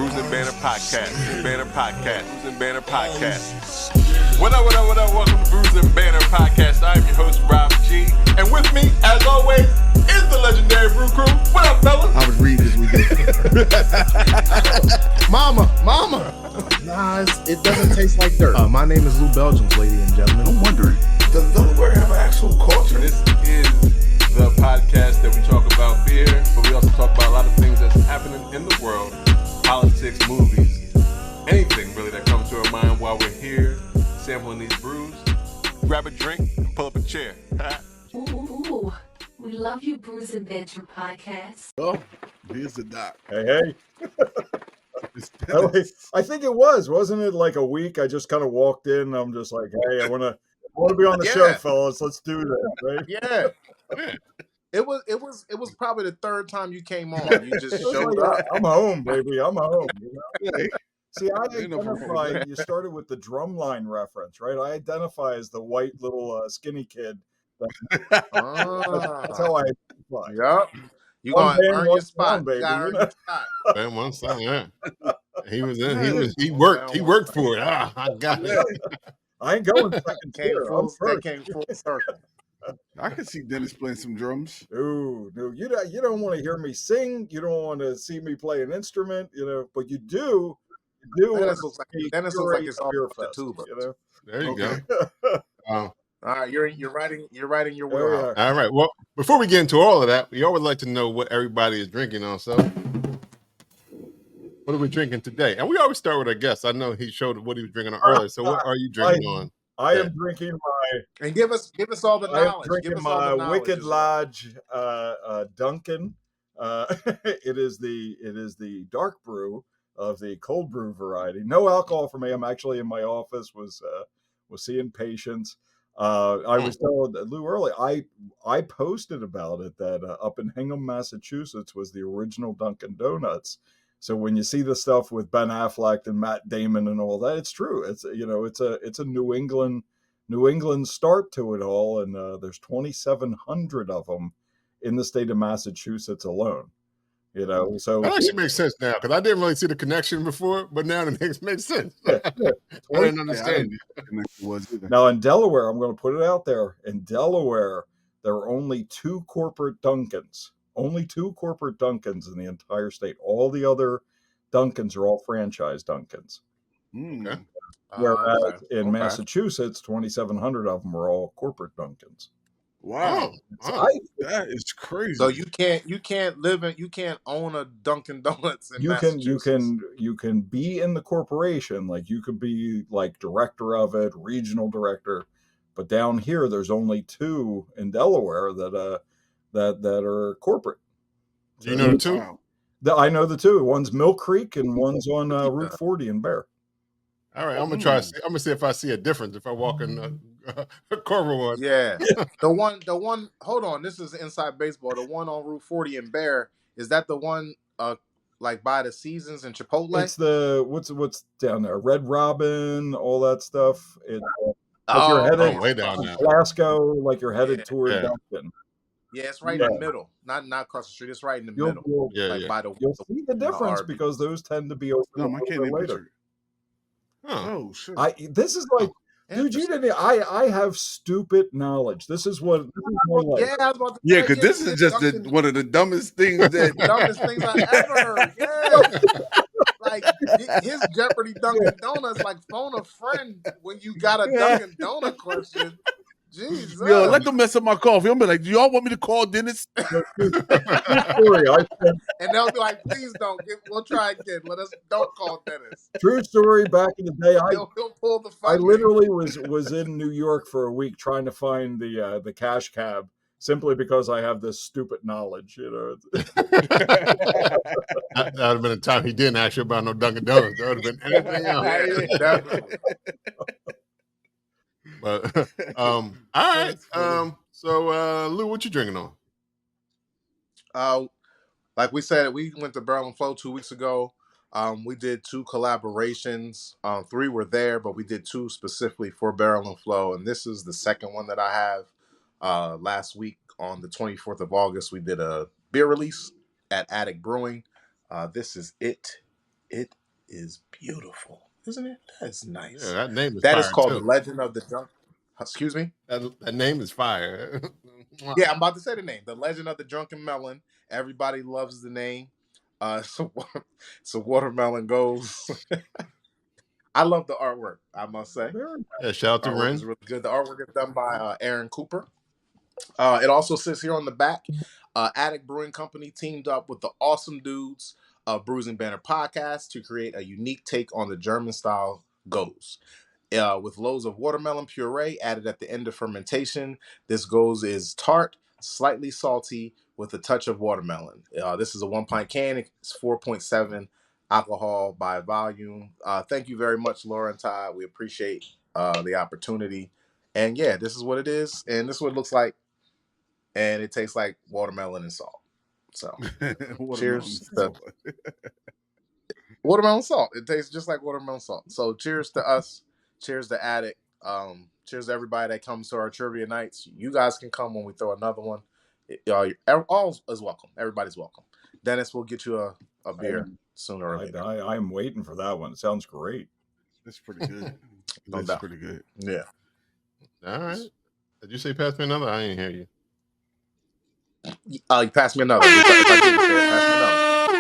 Brewsing Banter Podcast. Brewsing Banter Podcast. What up? Welcome to Brewsing Banter Podcast. I'm your host, Rob G. And with me, as always, is the Legendary Brew Crew. What up, fellas? I was reading this weekend. Mama. Nah, it doesn't taste like dirt. My name is Lou Belgians, ladies and gentlemen. I'm wondering, does Delaware have an actual culture? This is the podcast that we talk about beer, but we also talk about a lot of things that's happening in the world, politics, movies, anything really that comes to our mind while we're here sampling these brews. Grab a drink and pull up a chair. Ooh, we love you, Brewsing Banter Podcast. Oh, here's the doc. Hey. I think it wasn't it like a week? I just kind of walked in and I'm just like, hey, I want to be on the show, fellas. Let's do this, right? Yeah. It was probably the third time you came on. You just showed up. I'm home, baby. I'm home. You know? See, I identify. You started with the drumline reference, right? I identify as the white little skinny kid. That's how I identify. Yep. You gonna earn your spot, baby. Earn your spot. Man, one song, yeah. He worked for it. I got it. I ain't going second tier. That came full circle. I can see Dennis playing some drums. No, you don't want to hear me sing. You don't want to see me play an instrument, but you do. Dennis looks like it's all the tuba. There you go. All right, you're writing your will. All right. Well, before we get into all of that, we always like to know what everybody is drinking on. So, what are we drinking today? And we always start with our guests. I know he showed what he was drinking on earlier. So, what are you drinking on? I am drinking my. And give us all the knowledge. I am drinking my Wicked Lodge Duncan. It is the dark brew of the cold brew variety. No alcohol for me. I'm actually in my office. Was seeing patients. I was telling Lou earlier. I posted about it that up in Hingham, Massachusetts, was the original Dunkin' Donuts. So when you see the stuff with Ben Affleck and Matt Damon and all that, it's true. It's it's a New England start to it all, and there's 2,700 of them in the state of Massachusetts alone. So that actually makes sense now, because I didn't really see the connection before, but now it makes sense. Yeah. I didn't understand it. Now in Delaware, I'm going to put it out there. In Delaware, there are only two corporate Duncans. Only two corporate Duncans in the entire state. All the other Duncans are all franchise Duncans. Okay. Whereas in Massachusetts, 2,700 of them are all corporate Duncans. Wow, that is crazy. So you can't own a Dunkin' Donuts in Massachusetts. You can be in the corporation, like you could be like director of it, regional director, but down here there's only two in Delaware that are corporate. Do you know the two? I know the two. One's Mill Creek and one's on Route 40 in Bear. All right, I'm gonna try. I'm gonna see if I see a difference if I walk in the corporate one. Yeah, the one. Hold on, this is Inside Baseball. The one on Route 40 in Bear, is that the one like by the Seasons and Chipotle? It's the what's down there? Red Robin, all that stuff. It's you're headed way down there. Glasgow, like you're headed toward Duncan. Yeah, it's right in the middle, not across the street. It's right in the middle. You'll see the difference because those tend to be open later. Oh shit! This is like, dude, you didn't. I have stupid knowledge. This is what. Yeah, because this is just one of the dumbest things that dumbest things I ever heard. Yeah. Like his Jeopardy Dunkin' Donuts, like phone a friend when you got a Dunkin' Donut question. Jesus. Yo, let them mess up my coffee. I'm be like, do y'all want me to call Dennis? And they'll be like, please don't. We'll try again. Don't call Dennis. True story. Back in the day, he'll pull the I literally was in New York for a week trying to find the cash cab simply because I have this stupid knowledge. That would have been a time he didn't ask you about no Dunkin' Donuts. That would have been anything else. But all right. So Lou, what you drinking on? Like we said, we went to Barrel and Flow 2 weeks ago. We did 2 collaborations. 3 were there, but we did 2 specifically for Barrel and Flow, and this is the second one that I have. Last week on the 24th of August, we did a beer release at Attic Brewing. This is it. It is beautiful, isn't it? That's nice. Yeah, that name is That fire is called too. The Legend of the Drunk. Excuse me? That name is fire. Yeah, I'm about to say the name. The Legend of the Drunken Melon. Everybody loves the name. So Watermelon Goes. I love the artwork, I must say. Yeah, shout out to Artwork is Ren. really good. The artwork is done by Aaron Cooper. It also says here on the back, Attic Brewing Company teamed up with the awesome dudes of Brewsing Banter podcast to create a unique take on the German style goes. With loads of watermelon puree added at the end of fermentation. This goes is tart, slightly salty, with a touch of watermelon. This is a 1 pint can. It's 4.7 alcohol by volume. Thank you very much, Laura and Todd. We appreciate the opportunity. And yeah, this is what it is. And this is what it looks like. And it tastes like watermelon and salt. So cheers to watermelon salt. It tastes just like watermelon salt. So cheers to us. Cheers to Attic. Cheers to everybody that comes to our trivia nights. You guys can come when we throw another one. All is welcome. Everybody's welcome. Dennis will get you a beer sooner or later. I'm waiting for that one. It sounds great. That's pretty good. That's pretty good. Yeah. All right. Did you say pass me another? I didn't hear you. You pass me another. If I didn't say it, pass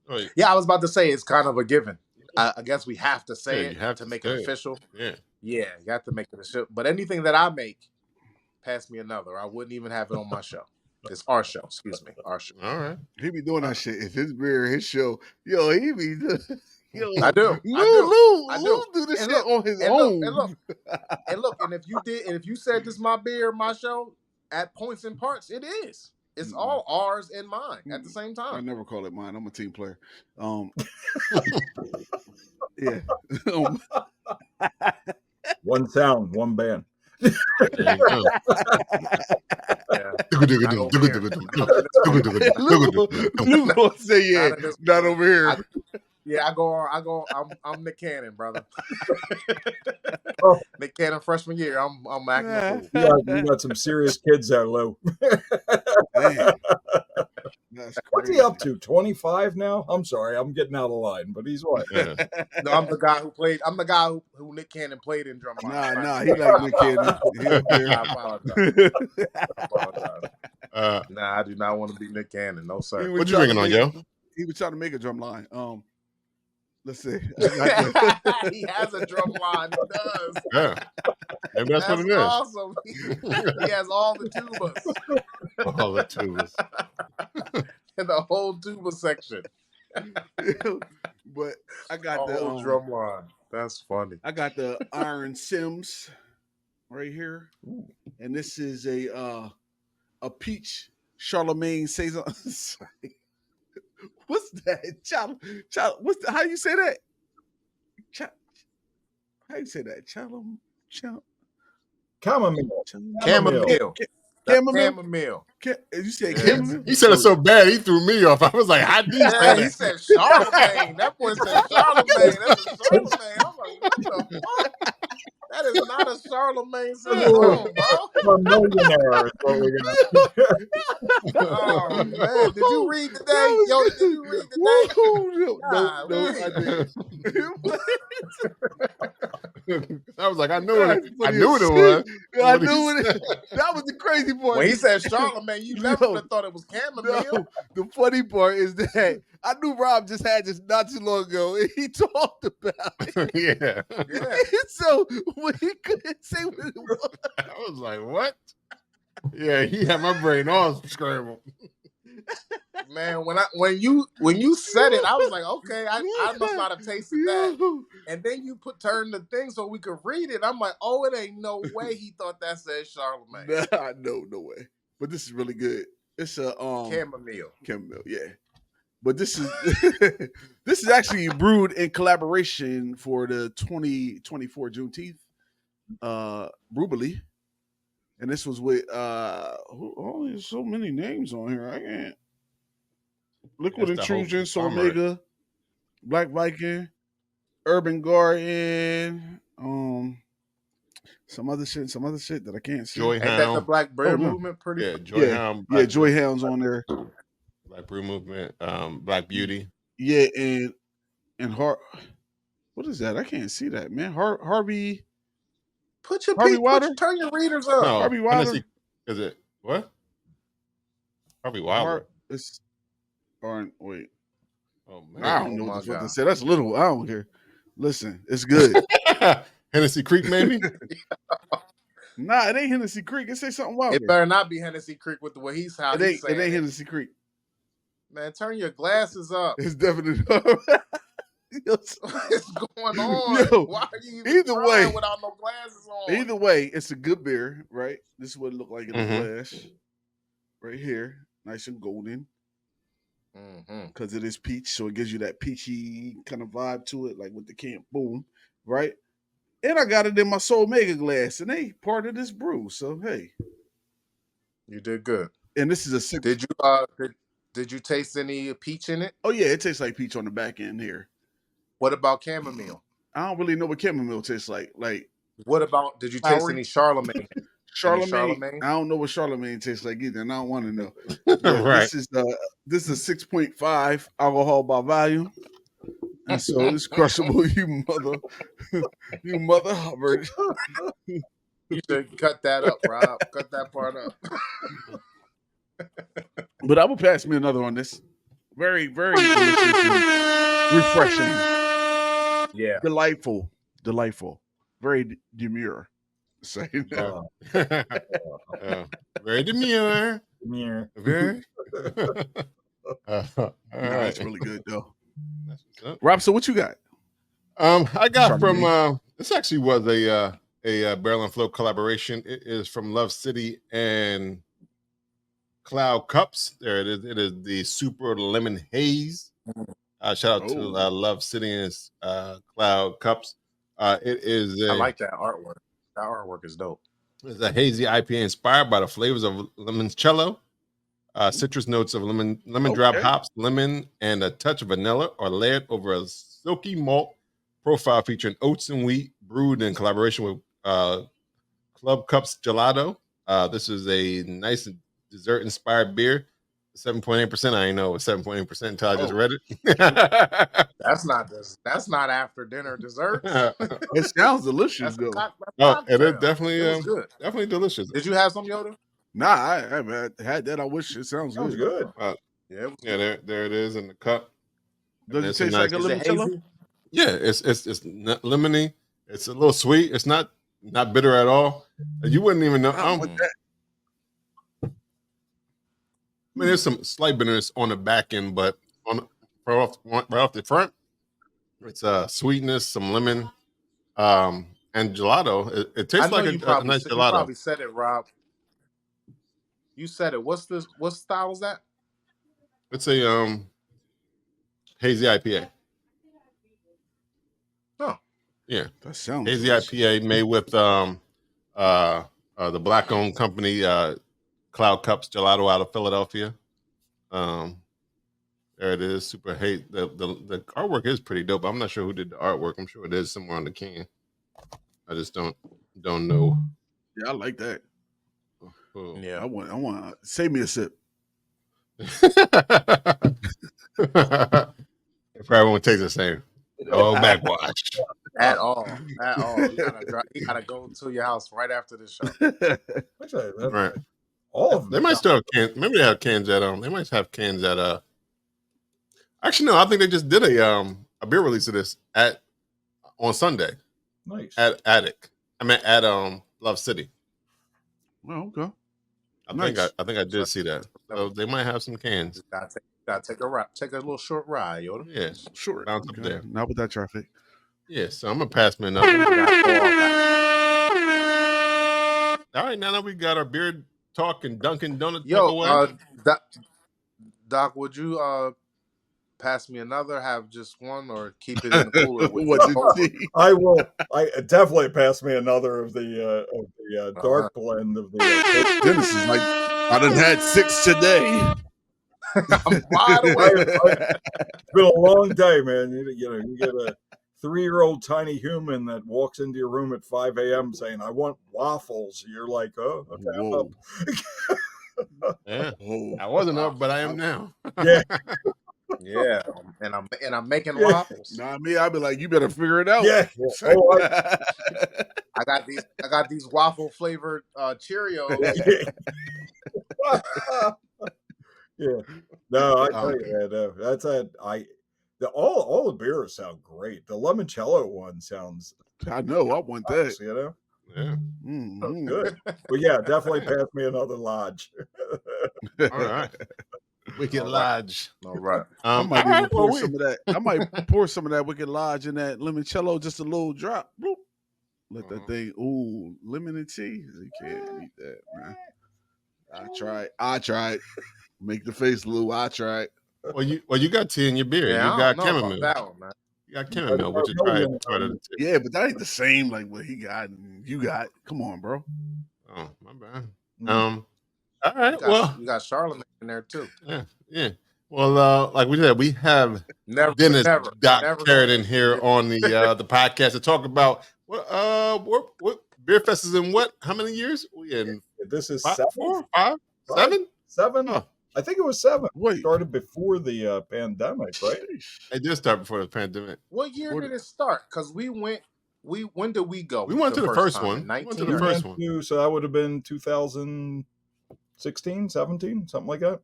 me another. Yeah, I was about to say it's kind of a given. I guess we have to say it to make it official. Yeah, you have to make it official. But anything that I make, pass me another. I wouldn't even have it on my show. It's our show. Excuse me, our show. All right. He be doing that shit. If his beer, his show, yo, he be. Yo, I do. Lou do this shit on his own. And look, and if you said this is my beer, my show, at points and parts, it is. It's all ours and mine at the same time. I never call it mine. I'm a team player. Yeah. One sound, one band. Lou gonna say yeah, not over here. I go on. I'm Nick Cannon, brother. Nick Cannon freshman year. I'm acting a fool. You got some serious kids there, Lou. What's he up to? 25 now? I'm sorry, I'm getting out of line, but he's what? Yeah. No, I'm the guy who played. I'm the guy who Nick Cannon played in drumline. Nah, he like Nick Cannon. I apologize. I do not want to be Nick Cannon. No, sir. What you drinking on, Joe? He was trying to make a drum line. Let's see. He has a drum line. He does. Yeah. Maybe that's what it is. Awesome. He has all the tubas. All the tubas. And the whole tuba section. But I got the whole drum line. That's funny. I got the Iron Sims right here. Ooh. And this is a peach Charlemagne Saison. What's that? How do you say that? How you say that? Chamomile. Chamomile. You said chamomile? He said it so bad, he threw me off. I was like, how do you say that? He said Charlemagne. That boy said Charlemagne. That's a Charlemagne. I'm like, what the fuck? That is not a Charlemagne syndrome, bro. A millionaire is what we're gonna. Oh man, did you read today? Yo, did you read today? No, I didn't. I was like, I knew it. I knew it was. I knew it. That was the crazy part. When he said Charlemagne, you never would have thought it was chamomile. No, the funny part is that I knew Rob just had this not too long ago, and he talked about it. Yeah. So when he couldn't say what it was, I was like, what? Yeah, he had my brain all scrambled. Man, when you said it, I was like, okay, I must not have tasted that. And then you turn the thing so we could read it. I'm like, oh, it ain't no way he thought that said Charlemagne. Nah, no way. But this is really good. It's a chamomile, yeah. But this is actually brewed in collaboration for the 2024 Juneteenth Brewbly. And this was with there's so many names on here. I can't. Liquid Intrusion, Omega, Black Viking, Urban Garden, some other shit that I can't see. Joy Ain't Hound. that the Black Bear movement? Joy Hound. Joy Hound's on there. Black Brew Movement, Black Beauty. Yeah, and what is that? I can't see that, man. Harvey Wilder? Turn your readers up. No, Harvey Wilder? Hennessy, is it what? Harvey Wilder. Wait. Oh man, I don't know what the fuck to say. That's little. I don't care. Listen, it's good. Hennessy Creek, maybe. Nah, it ain't Hennessy Creek. It say something wild. It better not be Hennessy Creek with the way he's how he's saying it ain't Hennessy Creek. Man, turn your glasses up. It's definitely. What's going on? Yo, why are you even trying without no glasses on? Either way, it's a good beer, right? This is what it looked like in the glass. Right here. Nice and golden. Because it is peach, so it gives you that peachy kind of vibe to it, like with the can. Boom. Right? And I got it in my Soul Mega glass, and they part of this brew. So hey. You did good. And this is a 6. Did you taste any peach in it? Oh yeah, it tastes like peach on the back end here. What about chamomile? I don't really know what chamomile tastes like. Like, what about? Did you taste any Charlemagne? Charlemagne? I don't know what Charlemagne tastes like either, and I don't want to know. Right. This is a 6.5 alcohol by volume, and so it's crushable. You mother Hubbard. You should cut that up, Rob. Cut that part up. But I will pass me another on this. Very, very delicious, refreshing. Yeah. Delightful. Very demure. Saying that. Very demure. Very. It's really good though. Rob, so what you got? I got from this actually was a Barrel and Flow collaboration. It is from Love City and Cloud Cups. There it is. It is the Super Lemon Haze. Shout out to Love City and Cloud Cups. It is. I like that artwork. That artwork is dope. It's a hazy IPA inspired by the flavors of limoncello, citrus notes of lemon drop hops, lemon, and a touch of vanilla are layered over a silky malt profile featuring oats and wheat, brewed in collaboration with Cloud Cups Gelato. This is a nice dessert-inspired beer. 7.8%. I didn't know it was 7.8% until I just read it. That's not after dinner dessert. It sounds delicious though. It is definitely good. Definitely delicious. Did you have some, Yoda? Nah, I haven't had that. I wish it sounds good. Yeah, there it is in the cup. Does it taste like a limoncello? Yeah, it's lemony. It's a little sweet. It's not bitter at all. You wouldn't even know. I mean, there's some slight bitterness on the back end, but right off the front, it's sweetness, some lemon, and gelato. It tastes like a nice gelato. You probably said it, Rob. You said it. What style is that? It's a hazy IPA. Oh, yeah, that sounds hazy IPA made with the black-owned company. Cloud Cups Gelato out of Philadelphia. There it is. Super hate. The artwork is pretty dope. I'm not sure who did the artwork. I'm sure it is somewhere on the can. I just don't know. Yeah, I like that. Yeah, I want. Save me a sip. It probably won't taste the same. Oh, backwash. At all. You gotta go to your house right after the show. Right. They might still have cans. Maybe they have cans at they might have cans at actually no, I think they just did a beer release of this on Sunday. Nice. At Attic. I mean at Love City. Oh, okay. I think I did see that. So they might have some cans. Gotta take a ride. Take a little short ride, Yoda. Yeah, short. Bounce up there. Not with that traffic. Yeah, so I'm gonna pass me another. All right, now that we got our beer talk and Dunkin' Donuts. Doc, would you pass me another? Have just one, or keep it in the cooler? I will. I definitely pass me another of the dark blend of the. Dennis is like, I done had 6 today. I'm wide awake. It's been a long day, man. You get a 3-year-old tiny human that walks into your room at 5 a.m. saying, "I want waffles." You're like, "Oh, okay." Yeah. I wasn't up, but I am now. Yeah. Yeah, and I'm making Yeah. waffles. Nah, me, I'd be like, you better figure it out. Yeah. Oh, I got these waffle flavored Cheerios. yeah. No, I tell Okay. you, man, that's all the beers sound great. The limoncello one sounds, I know. I want that. you know, Yeah. Mhm. good. But yeah, definitely pass me another lodge. All right. Wicked All right. Lodge. All right. I might all even right, pour well, some of that. I might pour some of that Wicked Lodge in that limoncello, just a little drop. Bloop. Let that thing. Ooh, lemon and cheese. You can't beat that, man. I tried. Make the face, Lou. I tried. Well, you got tea in your beer. Yeah, You I got don't know about chamomile. that one, man. You got chamomile, which is try to Yeah, but that ain't the same like what he got and you got. Come on, bro. Oh, my bad. All right. You got Charlemagne in there too. Yeah. Well, like we said, we have Dennis Doc Carradin here on the podcast to talk about what Beer Fest is in what? How many years? We in This is 7? Oh. I think it was 7. Wait. Started before the pandemic, right? It did start before the pandemic. What year did it start? Because when did we go? We went to the first one. 19 so that would have been 2016, 17, something like that.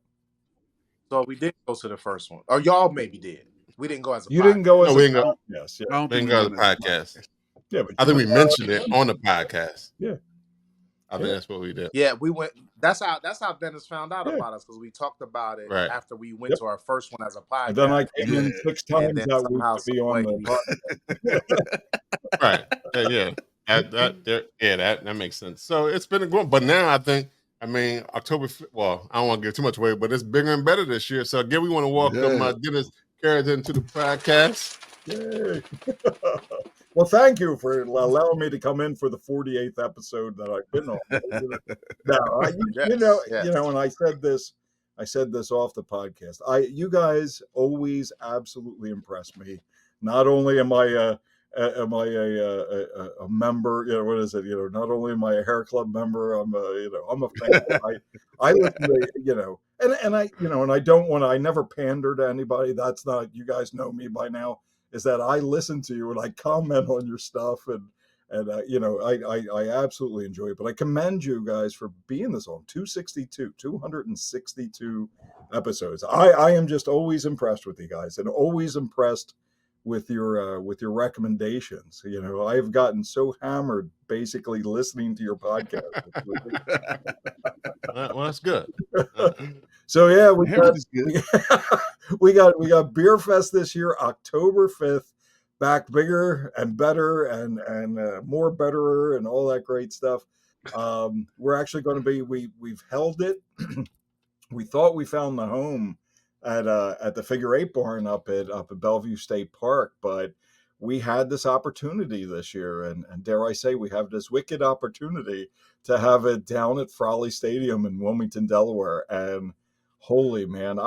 So we did go to the first one. Or y'all maybe did. We didn't go as a You podcast. didn't go as we a didn't go. podcast. I don't We think didn't we go to the done that. podcast. Yeah, but I think we mentioned it on the podcast. Yeah. I think that's what we did. Yeah, we went. That's how Dennis found out about us, because we talked about it after we went to our first one as a podcast. And then I came in 6 times then that somehow, week to be on the podcast. Right. That makes sense. So it's been going, but now I think, October. Well, I don't want to give too much away, but it's bigger and better this year. So again, we want to welcome Dennis Carradin to the podcast. Yay. Well, thank you for allowing me to come in for the 48th episode that I've been on. And I said this off the podcast. You guys always absolutely impress me. Not only am I a member, what is it? Not only am I a hair club member, I'm a fan. I listen to, and I don't want to. I never pander to anybody. That's not. You guys know me by now. Is that I listen to you and I comment on your stuff and I absolutely enjoy it. But I commend you guys for being this on 262 episodes. I am just always impressed with you guys and always impressed with your recommendations. I've gotten so hammered basically listening to your podcast. Well, that's good. So yeah, we got Beer Fest this year, October 5th, back bigger and better and more betterer and all that great stuff. We're actually going to be we've held it. We thought we found the home at the Figure 8 barn up at Bellevue State Park, but we had this opportunity this year, and dare I say, we have this wicked opportunity to have it down at Frawley Stadium in Wilmington, Delaware. And holy man,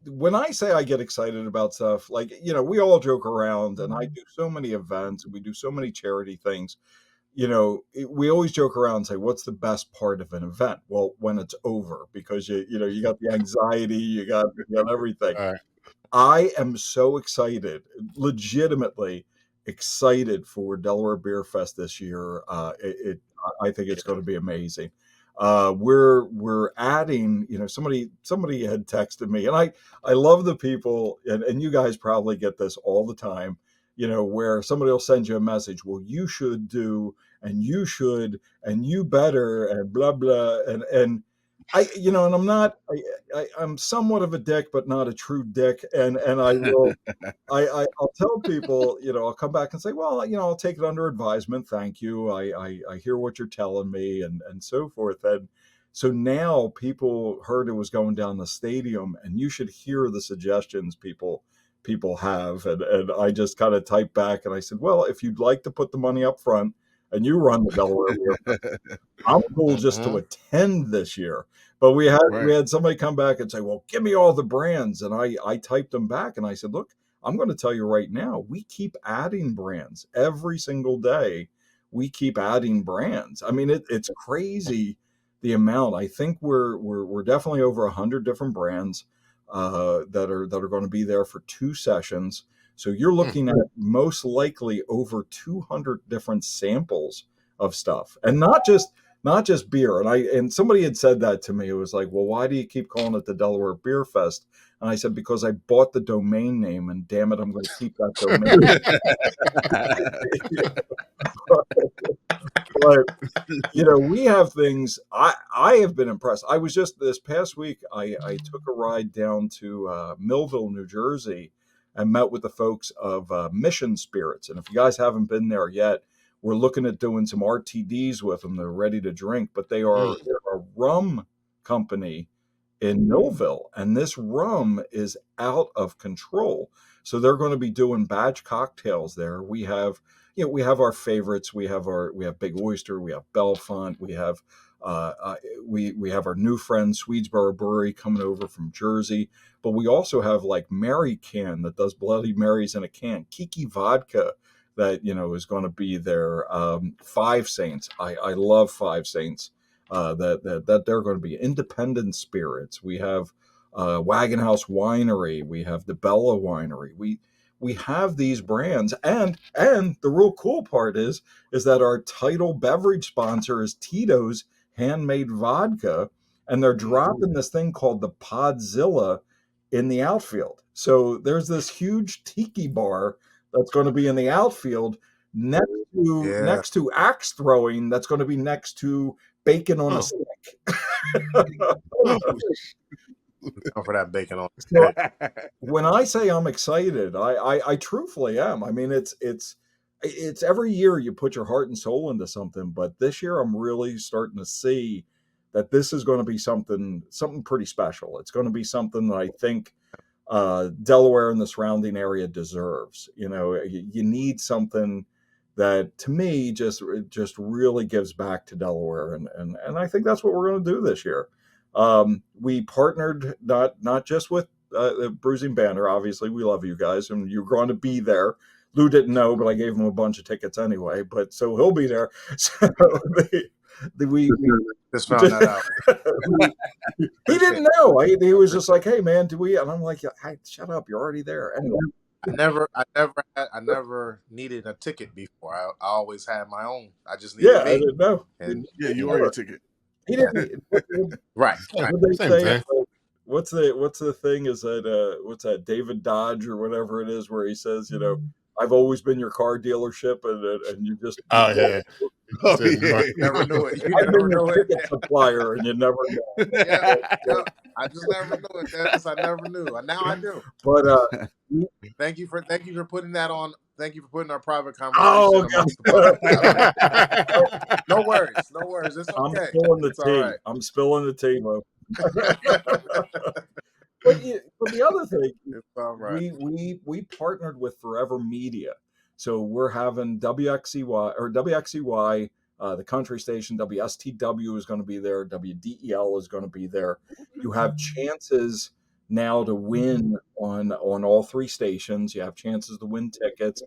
when I say I get excited about stuff, like, we all joke around, and I do so many events and we do so many charity things. We always joke around and say, what's the best part of an event? Well, when it's over, because you got the anxiety, you got everything. All right. I am so excited, legitimately excited for Delaware Beer Fest this year. I think it's going to be amazing. We're adding, somebody had texted me, and I love the people, and you guys probably get this all the time, where somebody will send you a message. Well, you should do, and you should, and you better, and blah, blah. And I'm somewhat of a dick, but not a true dick. And I will, I'll tell people, I'll come back and say, well, I'll take it under advisement. Thank you. I hear what you're telling me and so forth. And so now people heard it was going down the stadium, and you should hear the suggestions people have. And I just kind of typed back and I said, well, if you'd like to put the money up front and you run the Delaware Beer Fest, I'm cool just to attend this year. But we had somebody come back and say, well, give me all the brands. And I typed them back and I said, look, I'm going to tell you right now, we keep adding brands every single day. We keep adding brands. I mean, it's crazy the amount. I think we're definitely over 100 different brands that are going to be there for 2 sessions. So you're looking at most likely over 200 different samples of stuff, and not just beer. And somebody had said that to me. It was like, well, why do you keep calling it the Delaware Beer Fest? And I said, because I bought the domain name, and damn it, I'm going to keep that domain. But we have things. I have been impressed. I was just this past week. I took a ride down to Millville, New Jersey, and met with the folks of Mission Spirits. And if you guys haven't been there yet, we're looking at doing some RTDs with them. They're ready to drink, but they're a rum company in Millville, and this rum is out of control. So they're going to be doing batch cocktails there. We have our favorites. We have Big Oyster. We have Bellefonte. We have we have our new friend Swedesboro Brewery coming over from Jersey. But we also have like Mary Can that does Bloody Marys in a can. Kiki Vodka that is going to be there. Five Saints. I love Five Saints. That they're going to be Independent Spirits. We have Wagon House Winery. We have the Bella Winery. We have these brands, and the real cool part is that our title beverage sponsor is Tito's Handmade Vodka, and they're dropping this thing called the Podzilla in the outfield. So there's this huge tiki bar that's going to be in the outfield next to axe throwing. That's going to be next to bacon on a stick. For that bacon on. So, when I say I'm excited, I truthfully am. I mean, it's every year you put your heart and soul into something, but this year I'm really starting to see that this is going to be something pretty special. It's going to be something that I think Delaware and the surrounding area deserves. You need something that, to me, just really gives back to Delaware, and I think that's what we're going to do this year. We partnered not just with Brewsing Banter. Obviously, we love you guys, and you're going to be there. Lou didn't know, but I gave him a bunch of tickets anyway. But so he'll be there. So we just found that out. He didn't know. He was just like, "Hey, man, do we?" And I'm like, "Hey, shut up! You're already there." Anyway. I never needed a ticket before. I always had my own. I just needed I didn't know. And you already a ticket. He didn't. Right. What they say? What's the thing? Is that what's that? David Dodge or whatever it is, where he says, I've always been your car dealership, and you just yeah. You never knew it. I've been your ticket supplier, and you never know. Yeah. I just never knew it, Dennis. I never knew. And now I do. But thank you for putting that on. Thank you for putting our private conversation amongst the No worries. It's okay. I'm spilling the tea. Right. I'm spilling the tea, Mo. But the other thing, we partnered with Forever Media, so we're having WXCY, the country station. WSTW is going to be there. WDEL is going to be there. You have chances now to win on all 3 stations. You have chances to win tickets,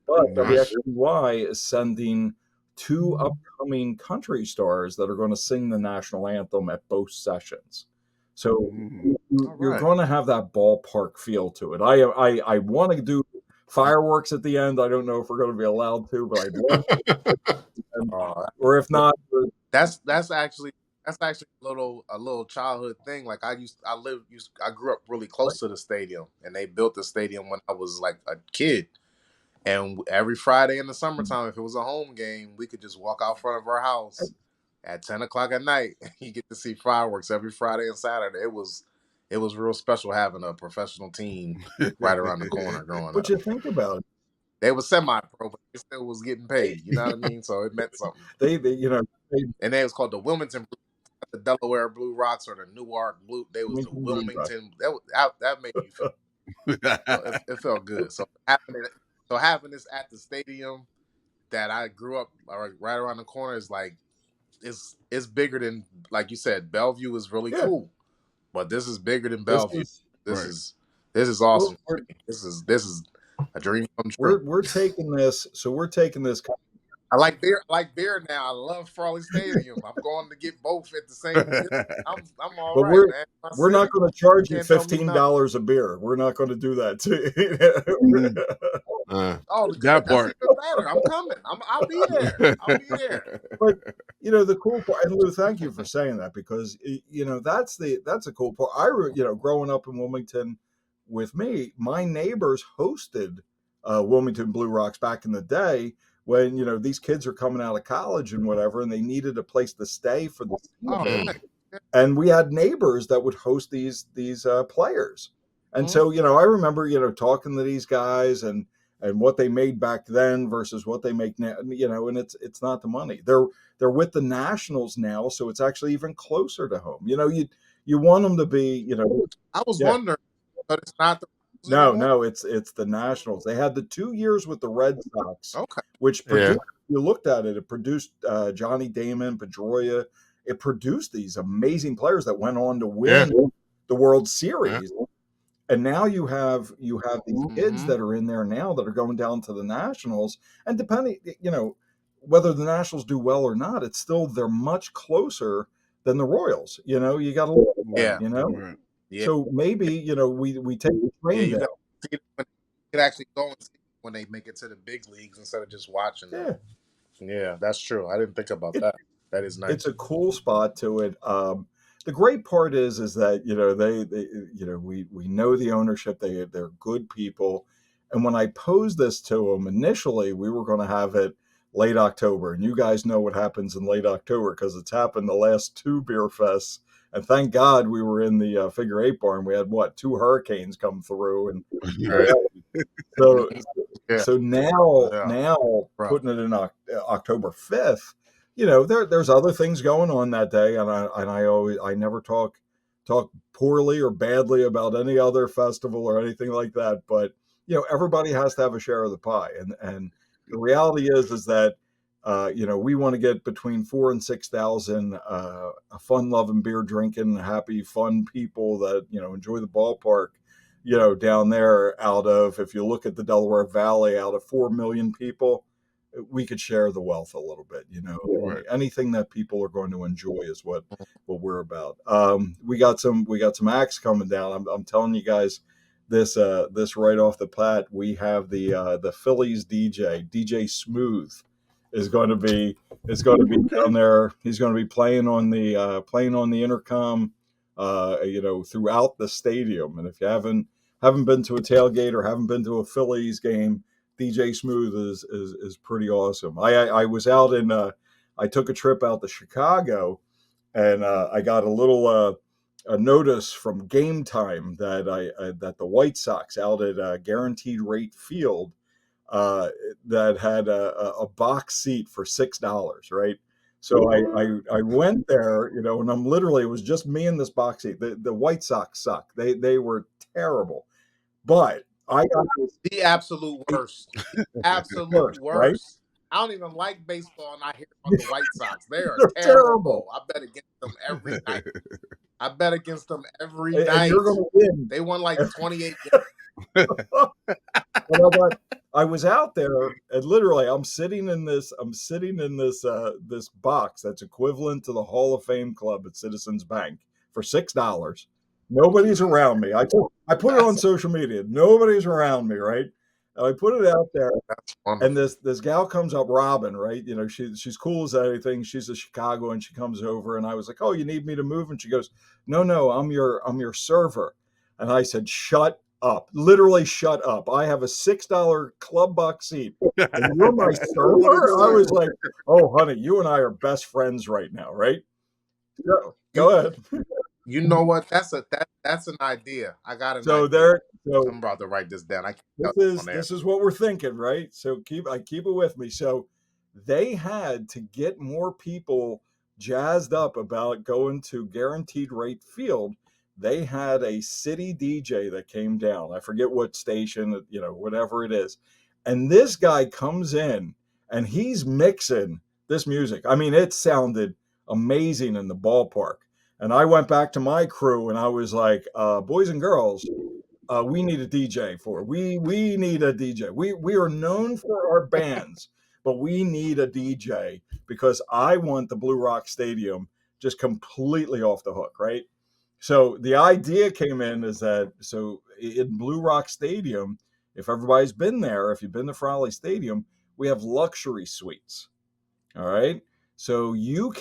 but WXCY is sending 2 upcoming country stars that are going to sing the national anthem at both sessions. So you're going to have that ballpark feel to it. I want to do fireworks at the end. I don't know if we're going to be allowed to, but I'd love to. Or if not, that's actually a little childhood thing. Like I grew up really close to the stadium, and they built the stadium when I was like a kid. And every Friday in the summertime, if it was a home game, we could just walk out front of our house at 10 o'clock at night. You get to see fireworks every Friday and Saturday. It was real special having a professional team right around the corner growing up. What you think about it? They were semi-pro, but they still was getting paid. You know what I mean? So it meant something. And it was called the Wilmington, the Delaware Blue Rocks, or the Newark Blue. They was the Wilmington. That made you feel. It felt good. So having this at the stadium that I grew up right around the corner is like, it's bigger than, like you said, Bellevue is really cool, but this is bigger than Bellevue. This is awesome. This is a dream come true. We're taking this. So we're taking this I like beer. I like beer now. I love Frawley Stadium. I'm going to get both at the same. I'm all But right, man. we're not going to charge you Can't tell me nothing. $15 a beer. We're not going to do that to you. Oh, That that's part. even better. I'm coming. I'll be there. I'll be there. But the cool part, and Lou, thank you for saying that, because that's a cool part. Growing up in Wilmington, with me, my neighbors hosted Wilmington Blue Rocks back in the day when these kids are coming out of college and whatever, and they needed a place to stay for the season. Oh, And we had neighbors that would host these players. And so, I remember, talking to these guys and what they made back then versus what they make now, and it's not the money. They're with the Nationals now, so it's actually even closer to home. You want them to be, I was wondering, but it's not the no, it's the Nationals. They had the 2 years with the Red Sox, which produced, you looked at it, it produced Johnny Damon, Pedroia. It produced these amazing players that went on to win the World Series. And now you have these kids that are in there now that are going down to the Nationals. And depending, whether the Nationals do well or not, it's still, they're much closer than the Royals. You got to look at that, Yeah. So maybe, we take the train down. You could actually go and see when they make it to the big leagues instead of just watching them. Yeah, that's true. I didn't think about that. That is nice. It's a cool spot to it. The great part is that they we know the ownership. They're good people, and when I posed this to them initially, we were going to have it late October, and you guys know what happens in late October because it's happened the last 2 beer fests, and thank God we were in the Figure 8 barn. We had 2 hurricanes come through, and so now putting it in October 5th. There's other things going on that day, and I never talk poorly or badly about any other festival or anything like that. But everybody has to have a share of the pie, and the reality is that we want to get between 4,000 and 6,000 fun-loving, beer drinking, happy, fun people that enjoy the ballpark. Down there, out of, if you look at the Delaware Valley, out of 4 million people, we could share the wealth a little bit. Anything that people are going to enjoy is what we're about. We got some acts coming down. I'm telling you guys this right off the bat. We have the Phillies DJ Smooth is going to be down there. He's going to be playing on the intercom throughout the stadium. And if you haven't been to a tailgate or haven't been to a Phillies game, DJ Smooth is pretty awesome. I was out I took a trip out to Chicago, and I got a little a notice from Game Time that the White Sox out at Guaranteed Rate Field that had a box seat for $6, right? So I went there, and I'm literally, it was just me in this box seat. The White Sox suck. They were terrible, but I got the absolute worst. Absolute worst. Right? I don't even like baseball, and I hear about the White Sox. They're terrible. I bet against them every night. And you're gonna win. They won like 28 games. I was out there, and literally, I'm sitting in this this box that's equivalent to the Hall of Fame Club at Citizens Bank for $6. Nobody's around me. I put it on social media. Nobody's around me, right? And I put it out there, and this gal comes up, Robin, right? She's cool as anything. She's a Chicago, and she comes over, and I was like, "Oh, you need me to move?" And she goes, "No, I'm your server." And I said, "Shut up! Literally, shut up! I have a $6 club box seat, and you're my server." I was like, "Oh, honey, you and I are best friends right now, right?" Go ahead. You know what? That's an idea. I got an idea. So I'm about to write this down. This is what we're thinking, right? So keep it with me. So they had to get more people jazzed up about going to Guaranteed Rate Field. They had a city DJ that came down. I forget what station, whatever it is. And this guy comes in and he's mixing this music. I mean, it sounded amazing in the ballpark. And I went back to my crew and I was like, boys and girls, we need a DJ we need a DJ. We are known for our bands, but we need a DJ because I want the Blue Rock Stadium just completely off the hook, right? So the idea came in is that, so in Blue Rock Stadium, if everybody's been there, if you've been to Frawley Stadium, we have luxury suites. All right. So you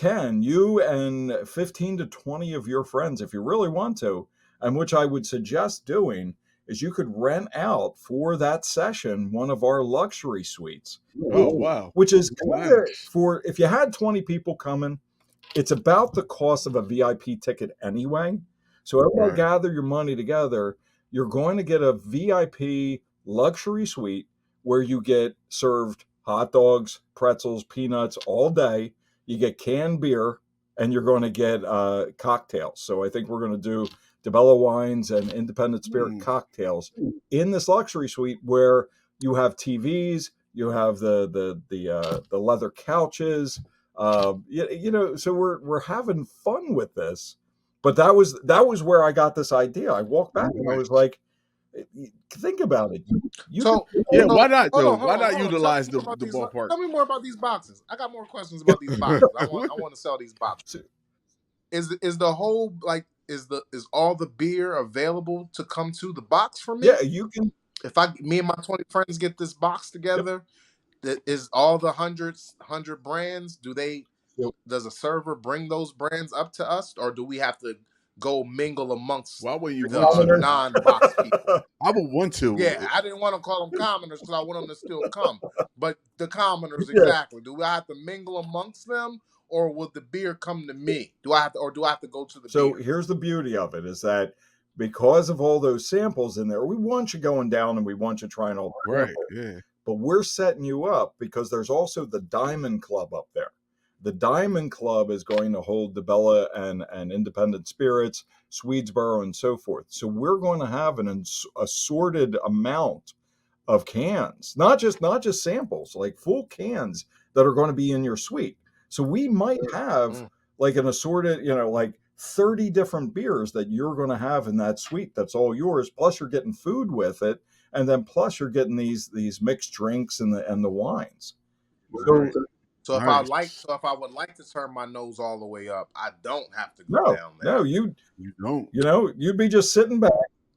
and 15 to 20 of your friends, if you really want to, and which I would suggest doing, is you could rent out for that session one of our luxury suites. Oh, wow. Which is kind of Nice. for, if you had 20 people coming, it's about the cost of a VIP ticket anyway. So everybody gather your money together. You're going to get a VIP luxury suite where you get served hot dogs, pretzels, peanuts all day. You get canned beer, and you're going to get cocktails. So I think we're going to do DeBella wines and independent spirit cocktails in this luxury suite where you have TVs, you have the leather couches. So we're having fun with this. But that was where I got this idea. I walked back and I was like, think about it. Why not though? Why not utilize the ballpark? Tell me more about these boxes. I got more questions about these boxes. I want to sell these boxes. Is the whole is all the beer available to come to the box for me? Yeah, you can. If me and my 20 friends get this box together, is all the 100 brands? Does a server bring those brands up to us, or do we have to go mingle amongst the non-box people? I would want to. Yeah, I didn't want to call them commoners because I want them to still come. But the commoners, exactly. Do I have to mingle amongst them, or will the beer come to me? Do I have to go to the beer? So here's the beauty of it, is that because of all those samples in there, we want you going down and we want you trying all the samples. Yeah. But we're setting you up because there's also the Diamond Club up there. The Diamond Club is going to hold DeBella and independent spirits, Swedesboro, and so forth. So we're going to have an assorted amount of cans, not just samples, like full cans that are going to be in your suite. So we might have like an assorted, like 30 different beers that you're going to have in that suite. That's all yours. Plus you're getting food with it. And then plus you're getting these mixed drinks and the wines. So if I would like to turn my nose all the way up, I don't have to go down there. No, you don't. You'd be just sitting back.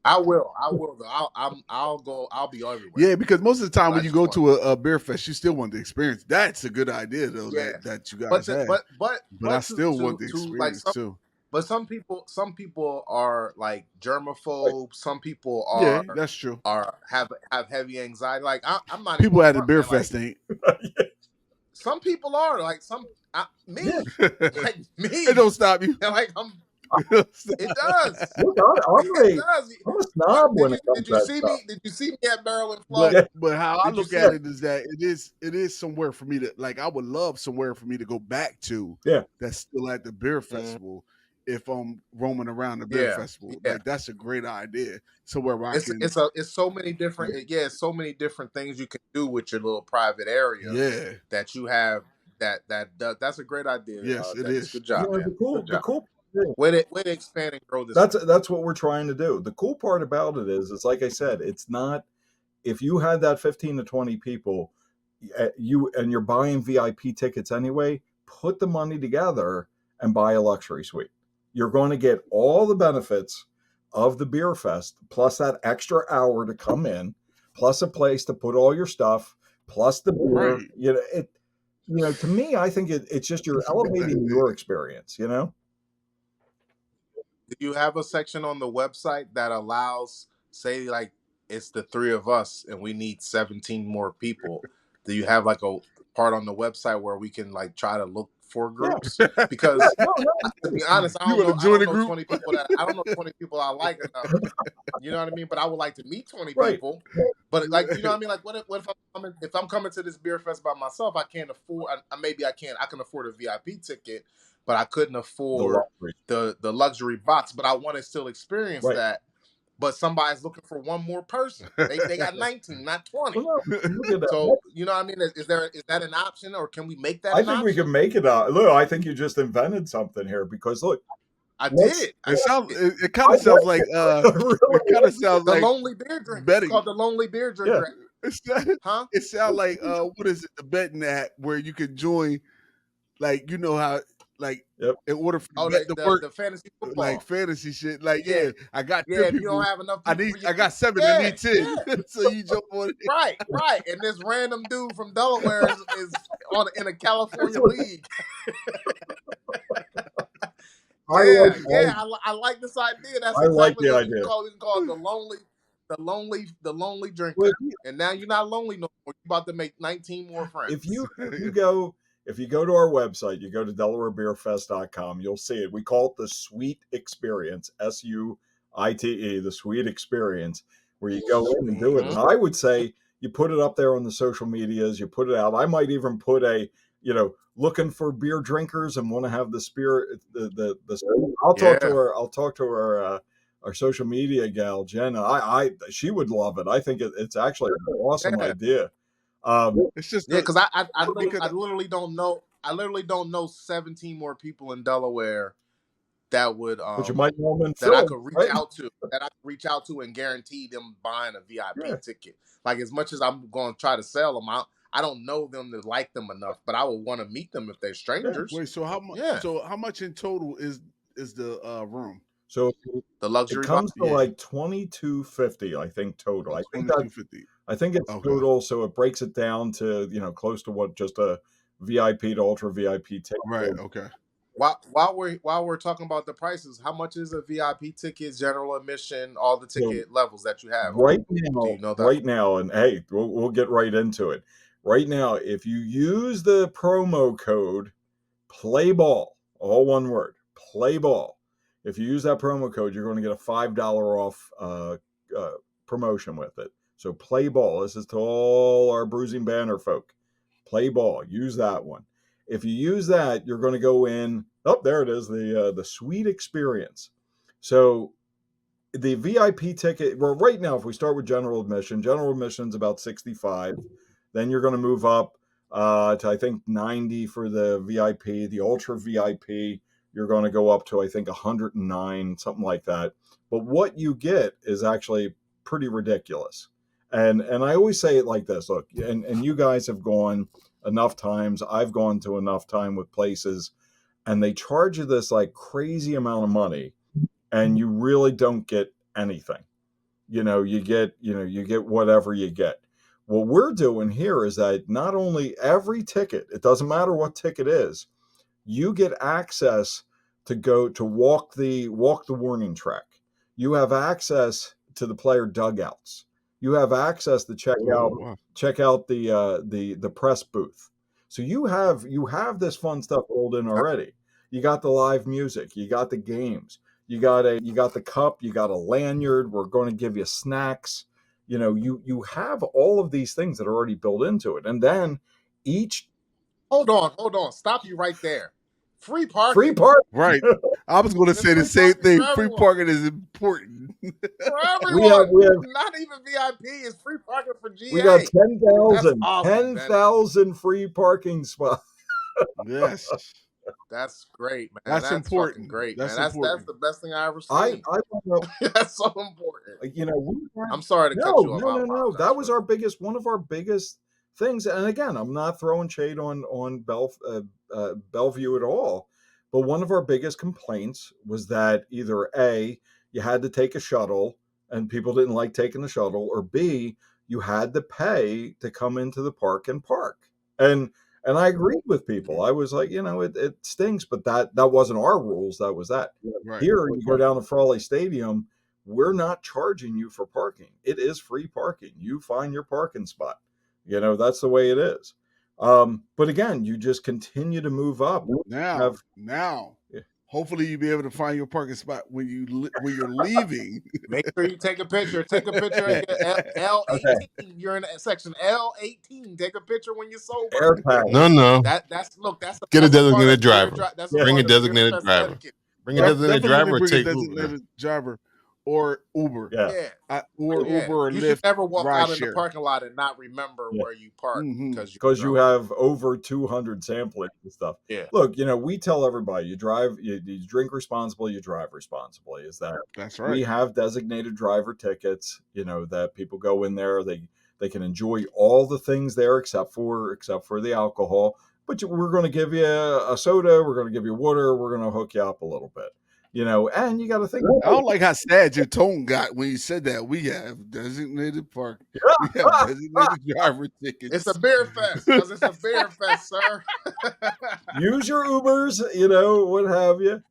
I will. I'll go. I'll be everywhere. Yeah, because most of the time when you go to a beer fest, you still want the experience. That's a good idea, though. Yeah. That you guys have. But I still want the experience too. But some people are like germaphobe. Some people are. Yeah, that's true. Have heavy anxiety. Like I'm not. People at the beer fest ain't. Some people are like me. Like me. It don't stop you. Like it does. I'm a snob when it comes to that stuff. Did you see me at Barrel and Flow? But how I look at it is that it is somewhere for me to, like, I would love somewhere for me to go back to. Yeah. That's still at the beer festival. If I'm roaming around the beer festival, like that's a great idea. So where it's so many different so many different things you can do with your little private area. Yeah. That you have that's a great idea. Yes, it is. Good job, man. The cool way to expand and grow this. That's what we're trying to do. The cool part about it is like I said, it's not, if you had that 15 to 20 people, you're buying VIP tickets anyway, put the money together and buy a luxury suite. You're going to get all the benefits of the beer fest, plus that extra hour to come in, plus a place to put all your stuff, plus the beer. Right. To me, I think it's just you're elevating your experience. Do you have a section on the website that allows, say, like it's the three of us and we need 17 more people? Do you have like a part on the website where we can like try to look for groups? Yeah. Because to be honest, I don't know 20 people I like enough. You know what I mean? But I would like to meet 20 people. But like, you know what I mean? Like, what if I'm coming to this beer fest by myself? I can't afford. I can afford a VIP ticket, but I couldn't afford the luxury box. But I want to still experience that. But somebody's looking for one more person. They got 19, not 20. So you know what I mean? Is that an option, or can we make that? I think we can make it. Look, I think you just invented something here, because look, I did. It kind of sounds like the Lonely Beer Drink. It's called the Lonely Beer Drink. Huh? It sounds like what is it? The betting app where you can join, like you know how like in order for the bet to work, the fantasy football, like fantasy shit. Like I got 10 if people. you don't have enough people, I got 7. I need 10. So you jump on it. Right. And this random dude from Delaware is in a California league. I like this idea. That's exactly what we can call it. The lonely drinker. Well, and now you're not lonely no more. You're about to make 19 more friends. If you go to our website, you go to DelawareBeerFest.com, you'll see it. We call it the Sweet Experience, SUITE, the Sweet Experience, where you go in and do it. And I would say you put it up there on the social medias, you put it out. I might even put looking for beer drinkers and want to have the spirit. I'll talk to our social media gal Jen. She would love it. I think it's actually an awesome idea. It's just because I literally don't know. I literally don't know 17 more people in Delaware that would but you might know them that I could reach out to and guarantee them buying a VIP ticket. Like, as much as I'm going to try to sell them out, I don't know them to like them enough, but I would want to meet them if they're strangers. Wait, so how much? Yeah. So how much in total is the room? So the luxury it comes to like $22.50, I think, total. I think it's total. So it breaks it down to close to what just a VIP to ultra VIP ticket. Right. Okay. While we're talking about the prices, how much is a VIP ticket, general admission, all the ticket levels that you have? Right now, do you know that? Right now, and hey, we'll get right into it. Right now, if you use the promo code PLAYBALL, all one word, PLAYBALL. If you use that promo code, you're going to get a $5 off promotion with it. So PLAYBALL. This is to all our Brewsing Banter folk. PLAYBALL. Use that one. If you use that, you're going to go in. Oh, there it is. The Sweet Experience. So the VIP ticket. Well, right now, if we start with general admission is about $65. Then you're going to move up to I think $90 for the VIP. The ultra VIP, you're going to go up to I think $109, something like that. But what you get is actually pretty ridiculous. And I always say it like this. Look, and you guys have gone enough times. I've gone to enough time with places, and they charge you this like crazy amount of money, and you really don't get anything. You get whatever you get. What we're doing here is that not only every ticket, it doesn't matter what ticket is, you get access to go to walk the warning track. You have access to the player dugouts. You have access to check out the press booth. So you have this fun stuff rolled in already. You got the live music, you got the games, you got the cup, you got a lanyard. We're going to give you snacks. You have all of these things that are already built into it. And then each... Hold on. Stop you right there. Free parking. Right. I was going to say the same thing. Free parking is important. For everyone. We have, not even VIP. It's free parking for GA. We got 10,000 free parking spots. Yes. That's great, man. That's important. Great, that's man. Important. That's the best thing I ever seen. That's so important. I'm sorry to cut you off. No. That was one of our biggest things. And again, I'm not throwing shade on Bellevue at all. But one of our biggest complaints was that either A, you had to take a shuttle and people didn't like taking the shuttle, or B, you had to pay to come into the park and park. And I agreed with people. I was like, it stinks, but that wasn't our rules. That was that. Right. Here, you go down to Frawley Stadium, we're not charging you for parking. It is free parking. You find your parking spot. That's the way it is. But again, you just continue to move up. Now, hopefully you'll be able to find your parking spot when you're leaving. Make sure you take a picture. Take a picture at L18. Okay. You're in section L18. Take a picture when you're sober. No. That's get a designated driver. Bring a designated driver. Bring a designated driver. Take Uber. Driver. Or Uber. Uber or Lyft. You should never walk out in the parking lot and not remember where you parked because you have over 200 samplings and stuff. Yeah. Look, we tell everybody you drink responsibly, you drive responsibly. That's right. We have designated driver tickets, that people go in there, they They can enjoy all the things there except for the alcohol. But we're going to give you a soda. We're going to give you water. We're going to hook you up a little bit. And you got to think. I don't like how sad your tone got when you said that. We have designated park. We have designated driver tickets. It's a beer fest because it's a beer fest, sir. Use your Ubers, what have you.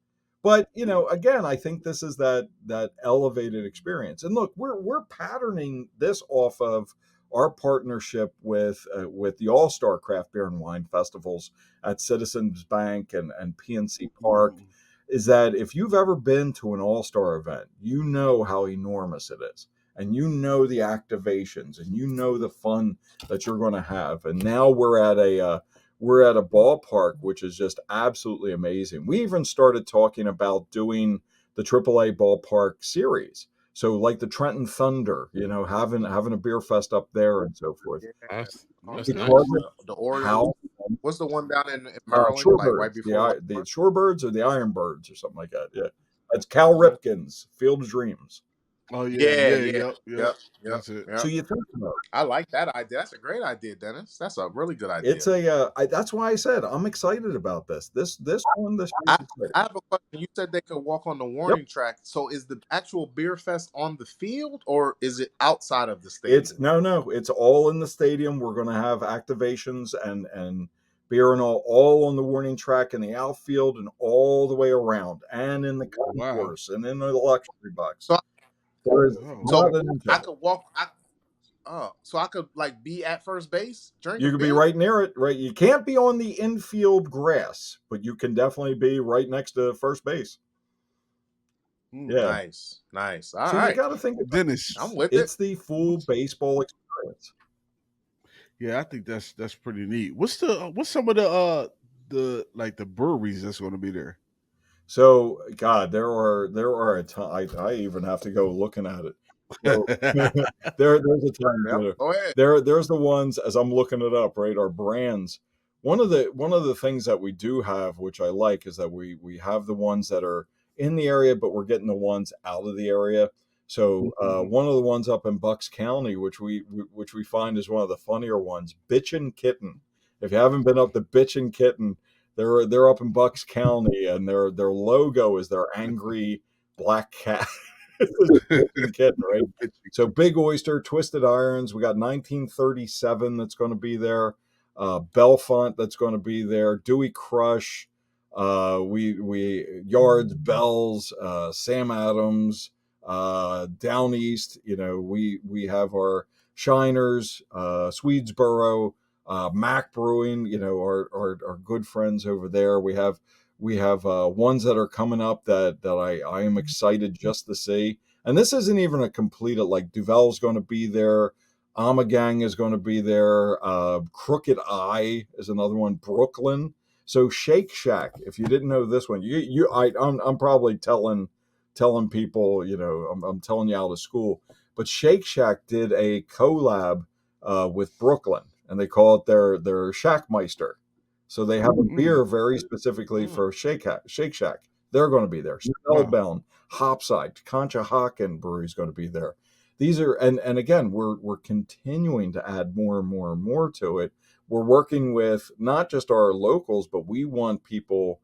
But again, I think this is that elevated experience. And look, we're patterning this off of our partnership with the All-Star Craft Beer and Wine Festivals at Citizens Bank and PNC Park. Is that if you've ever been to an All-Star event, you know how enormous it is. And you know the activations and you know the fun that you're going to have. And now we're at a ballpark, which is just absolutely amazing. We even started talking about doing the AAA ballpark series. So like the Trenton Thunder, having a beer fest up there and so forth. That's nice. The Orioles. What's the one down in Maryland? Shorebirds, right before the Shorebirds or the Ironbirds or something like that. Yeah, that's Cal Ripken's Field of Dreams. Oh yep. That's it. So you think about it. I like that idea. That's a great idea, Dennis. That's a really good idea. It's that's why I said I'm excited about this. This one. I have a question. You said they could walk on the warning track. So is the actual beer fest on the field or is it outside of the stadium? It's all in the stadium. We're going to have activations and beer and all on the warning track in the outfield and all the way around and in the concourse and in the luxury box. I could walk. So I could be at first base. You could be right near it. Right, you can't be on the infield grass, but you can definitely be right next to first base. Yeah, nice. All right, you got to think about Dennis. I'm with it. It's the full baseball experience. Yeah, I think that's pretty neat. What's some of the breweries that's going to be there? So, God, there are a ton. I even have to go looking at it. So, there's a ton. Yep. Go ahead. There's the ones as I'm looking it up. Right, our brands. One of the things that we do have, which I like, is that we have the ones that are in the area, but we're getting the ones out of the area. So one of the ones up in Bucks County, which we find is one of the funnier ones, Bitchin' Kitten. If you haven't been up to Bitchin' Kitten, they're up in Bucks County, and their logo is their angry black cat. Kitten, right? So Big Oyster, Twisted Irons. We got 1937 that's going to be there. Belfont that's going to be there. Dewey Crush. We Yards, Bells, Sam Adams, down east. We have our Shiners, Swedesboro, Mac Brewing. Our good friends over there. We have ones that are coming up that I am excited just to see. And this isn't even a completed, Duvel's going to be there. Amagang is going to be there. Crooked Eye is another one. Brooklyn. So Shake Shack, if you didn't know this one, I'm probably telling people, I'm telling you out of school, but Shake Shack did a collab with Brooklyn, and they call it their Shackmeister. So they have a beer very specifically for Shake Shack. They're going to be there. Spellbound, Hopside, Conshohocken Brewery is going to be there. These are, and again, we're continuing to add more and more and more to it. We're working with not just our locals, but we want people,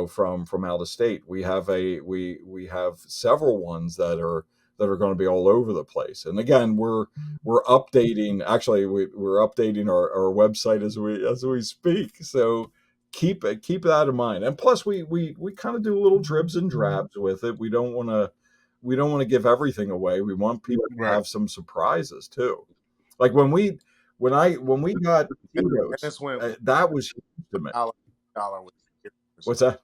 from out of state. We have we have several ones that are going to be all over the place. And again, we're updating. Actually, we're updating our website as we speak. So keep that in mind. And plus, we kind of do little dribs and drabs with it. We don't want to give everything away. We want people to have some surprises too. Like when we got Tito's, that was huge to me. What's that?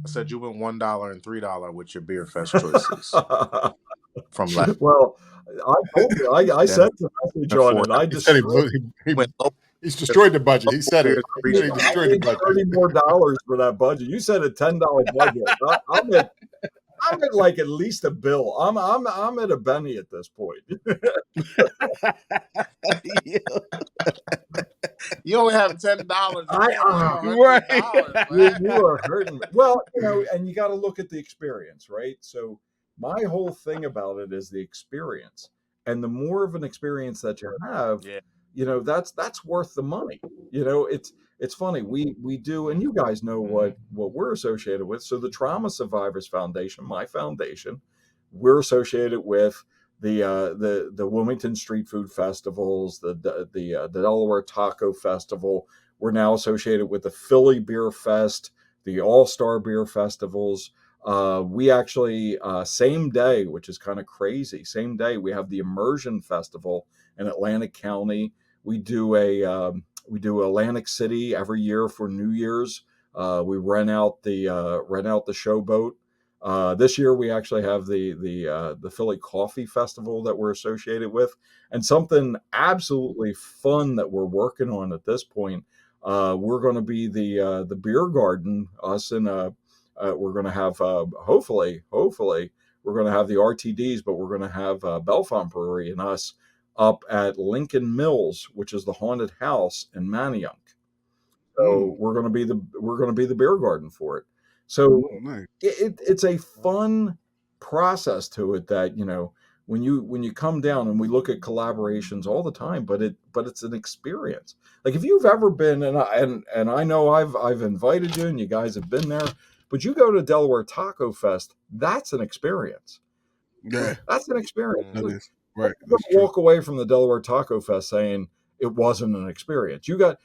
I said you went $1 and $3 with your beer fest choices from last. Well, I told you, I sent the message on it. I he's destroyed the budget. He said it. He destroyed the budget. $30 more for that budget. You said a $10 budget. I'm at at least a bill. I'm at a penny at this point. You only have $10. Right. You are hurting me. Well, and you got to look at the experience, right? So my whole thing about it is the experience. And the more of an experience that you have, that's worth the money. It's funny. We do, and you guys know what we're associated with. So the Trauma Survivors Foundation, my foundation, we're associated with the Wilmington Street Food Festivals, the Delaware Taco Festival. We're now associated with the Philly Beer Fest, the All-Star Beer Festivals. We actually, same day, which is kind of crazy, same day, we have the Immersion Festival in Atlantic County. We do Atlantic City every year for New Year's. We rent out the showboat. This year we actually have the Philly Coffee Festival that we're associated with, and something absolutely fun that we're working on at this point. We're going to be the beer garden. Us and we're going to have hopefully we're going to have the RTDs, but we're going to have Belfont Brewery and us up at Lincoln Mills, which is the haunted house in Manayunk. So we're going to be the beer garden for it. So nice. It's a fun process to it that, when you come down, and we look at collaborations all the time, but it's an experience. Like if you've ever been, and I know I've invited you and you guys have been there, but you go to Delaware Taco Fest, that's an experience. Yeah, that's an experience. That is right. You walk away from the Delaware Taco Fest saying it wasn't an experience. You got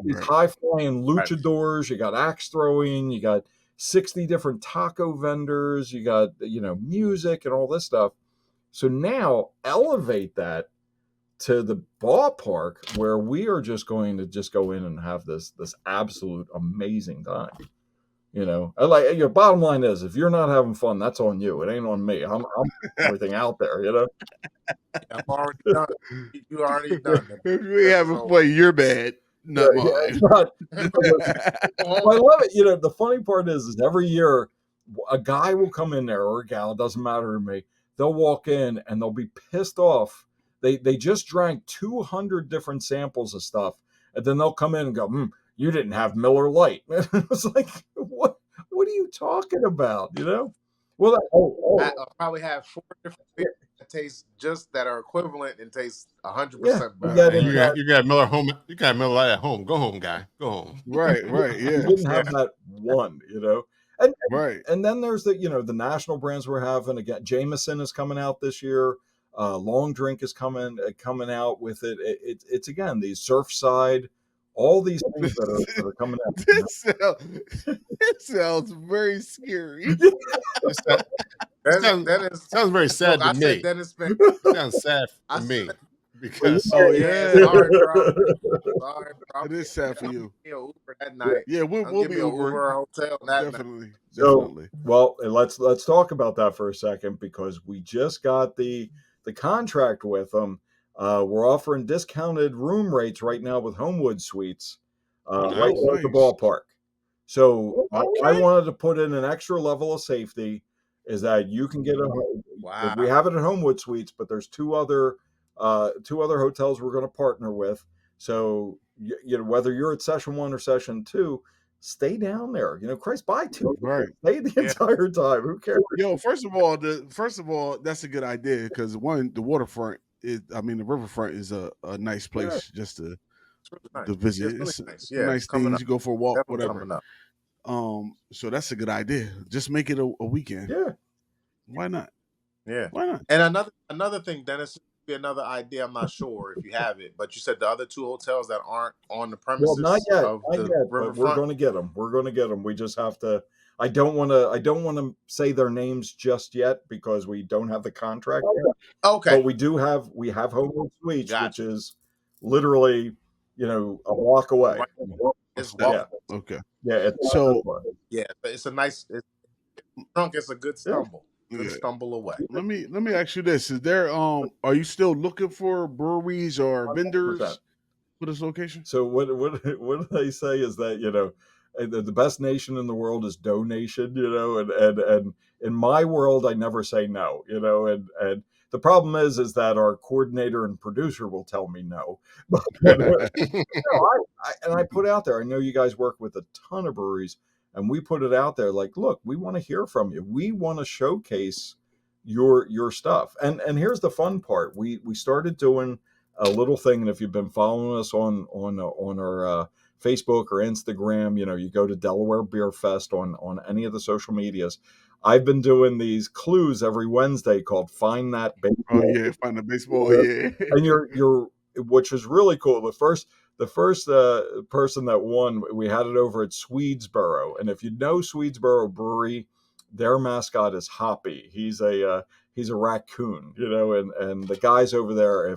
these high flying luchadors, you got axe throwing, you got 60 different taco vendors, you got music and all this stuff. So now elevate that to the ballpark where we are just going to go in and have this absolute amazing time. Bottom line is, if you're not having fun, that's on you. It ain't on me. I'm everything out there. I'm already done. You already done. If we having fun, you're bad. Not mine. I love it. The funny part is every year a guy will come in there, or a gal, it doesn't matter to me. They'll walk in and they'll be pissed off. They just drank 200 different samples of stuff, and then they'll come in and go, you didn't have Miller Lite. It's like, what are you talking about? Well, I'll probably have 4 different beers that taste that are equivalent and taste 100% better. You got Miller home. You got Miller Lite at home. Go home, guy. Go home. Right. Yeah. You didn't have that one. And right. And then there's the national brands we're having. Again, Jameson is coming out this year. Long Drink is coming out with it. It's again these Surfside. All these things that are coming out. This sounds very scary. Sounds very sad to me. Sounds sad for me because. Sorry, bro. It is sad for you. Uber that night. Yeah, we'll be Uber hotel that definitely. Night. So, well, let's talk about that for a second, because we just got the contract with them. We're offering discounted room rates right now with Homewood Suites, right at the ballpark. So I wanted to put in an extra level of safety, is that you can get we have it at Homewood Suites, but there's two other hotels we're going to partner with. So whether you're at session 1 or session 2, stay down there. Christ, buy 2. Right. Stay the entire time. Who cares? First of all, that's a good idea, because one, the waterfront the riverfront is a nice place just to visit. It's nice. Nice things. You go for a walk, whatever. So that's a good idea. Just make it a weekend. Yeah. Why not? Yeah. Why not? And another thing, Dennis, be another idea. I'm not sure if you have it, but you said the other 2 hotels that aren't on the premises. Well, not yet. Of not the yet. riverfront. But we're going to get them. We just have to. I don't want to say their names just yet, because we don't have the contract yet. Okay. But we have Homewood Suites, which is literally, a block away. Right. It's okay. Yeah. It's a nice. It's a good stumble. Good stumble away. Let me ask you this: is there are you still looking for breweries or vendors for this location? So what they say is that the best nation in the world is donation, and in my world I never say no, and the problem is that our coordinator and producer will tell me no. But I put out there, I know you guys work with a ton of breweries, and we put it out there like, look, we want to hear from you. We want to showcase your stuff. And here's the fun part. We started doing a little thing, and if you've been following us on our Facebook or Instagram, you go to Delaware Beer Fest on any of the social medias. I've been doing these clues every Wednesday called Find That Baseball. Oh yeah, find the baseball. Yeah, and you're which was really cool. The first person that won, we had it over at Swedesboro, and if you know Swedesboro Brewery, their mascot is Hoppy. He's a raccoon, and the guys over there,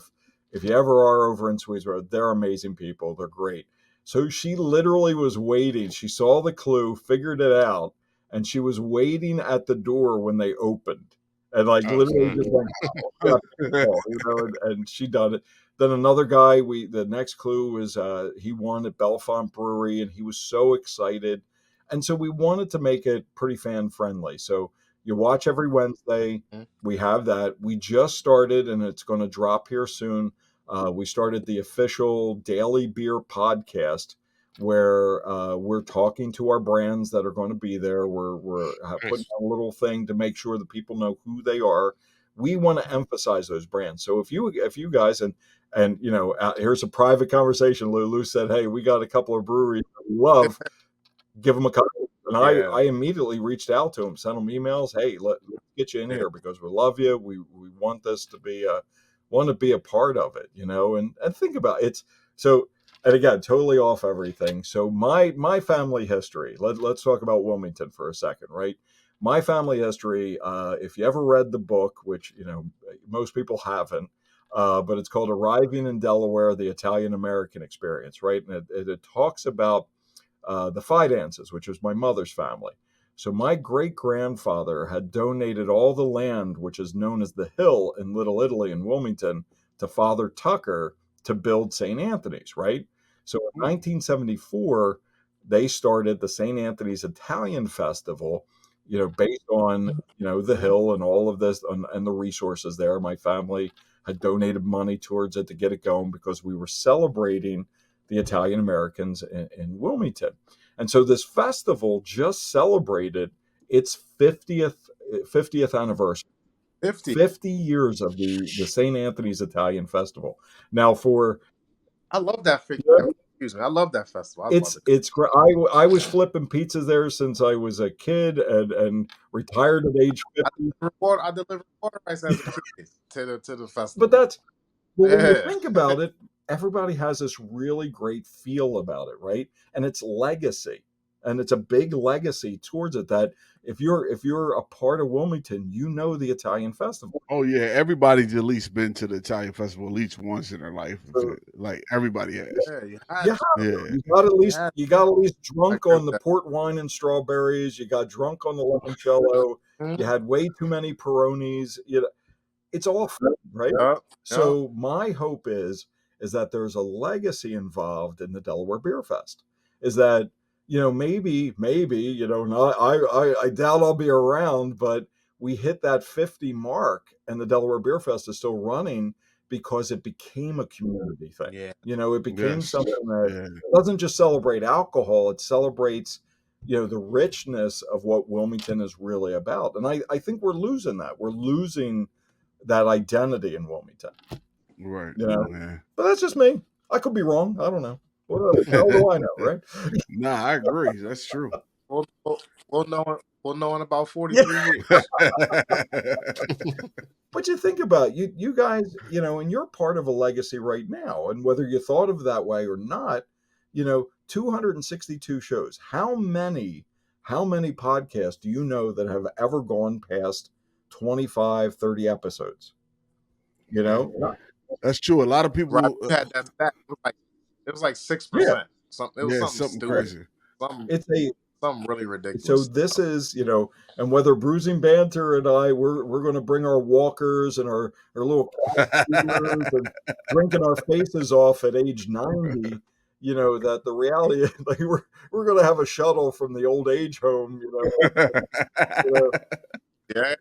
if you ever are over in Swedesboro, they're amazing people. They're great. So she literally was waiting. She saw the clue, figured it out, and she was waiting at the door when they opened. And literally just went, and she done it. Then another guy, the next clue was he won at Bellefonte Brewery, and he was so excited. And so we wanted to make it pretty fan friendly. So you watch every Wednesday. We have that. We just started, and it's going to drop here soon. We started the official Daily Beer podcast, where we're talking to our brands that are going to be there. We're putting a little thing to make sure that people know who they are. We want to emphasize those brands. So if you guys and here's a private conversation. Lou said, "Hey, we got a couple of breweries that we love. Give them a call." And I immediately reached out to them, sent them emails. Hey, let's get you in here because we love you. We want this to be a part of it, and think about it. So, and again, totally off everything. So my family history, let's talk about Wilmington for a second, right? My family history, if you ever read the book, which, most people haven't, but it's called Arriving in Delaware, the Italian-American Experience, right? And it talks about the Fidances, which was my mother's family. So my great-grandfather had donated all the land, which is known as the Hill in Little Italy in Wilmington, to Father Tucker to build St. Anthony's, right? So in 1974, they started the St. Anthony's Italian Festival, based on, the Hill and all of this and the resources there. My family had donated money towards it to get it going because we were celebrating the Italian Americans in Wilmington. And so this festival just celebrated its 50th anniversary. 50 years of the St. Anthony's Italian Festival. Now I love that figure. Excuse me. I love that festival. It's great. I was flipping pizzas there since I was a kid and retired at age 50. I delivered water rice as a kid to the festival. But when you think about it, everybody has this really great feel about it, right? And it's legacy. And it's a big legacy towards it that if you're a part of Wilmington, the Italian festival. Oh yeah, everybody's at least been to the Italian festival at least once in their life. Like everybody has. You got at least drunk on the port wine and strawberries. You got drunk on the limoncello. You had way too many Peronis. It's all fun, right? So my hope is that there's a legacy involved in the Delaware Beer Fest. Is that maybe, I doubt I'll be around, but we hit that 50 mark and the Delaware Beer Fest is still running because it became a community thing. It became something that doesn't just celebrate alcohol, it celebrates, the richness of what Wilmington is really about. And I think we're losing that. We're losing that identity in Wilmington. Right. But that's just me. I could be wrong. I don't know. What the hell do I know, right? Nah, I agree. That's true. We'll know in about 43 years. But you think about you guys, and you're part of a legacy right now. And whether you thought of it that way or not, 262 shows. How many podcasts do you know that have ever gone past 25, 30 episodes? That's true. A lot of people had that stat. It was like 6%. Something stupid. Crazy. Something really ridiculous. So this is, and whether Brewsing Banter and I, we're going to bring our walkers and our little and drinking our faces off at age 90. That the reality is we're going to have a shuttle from the old age home. Yeah,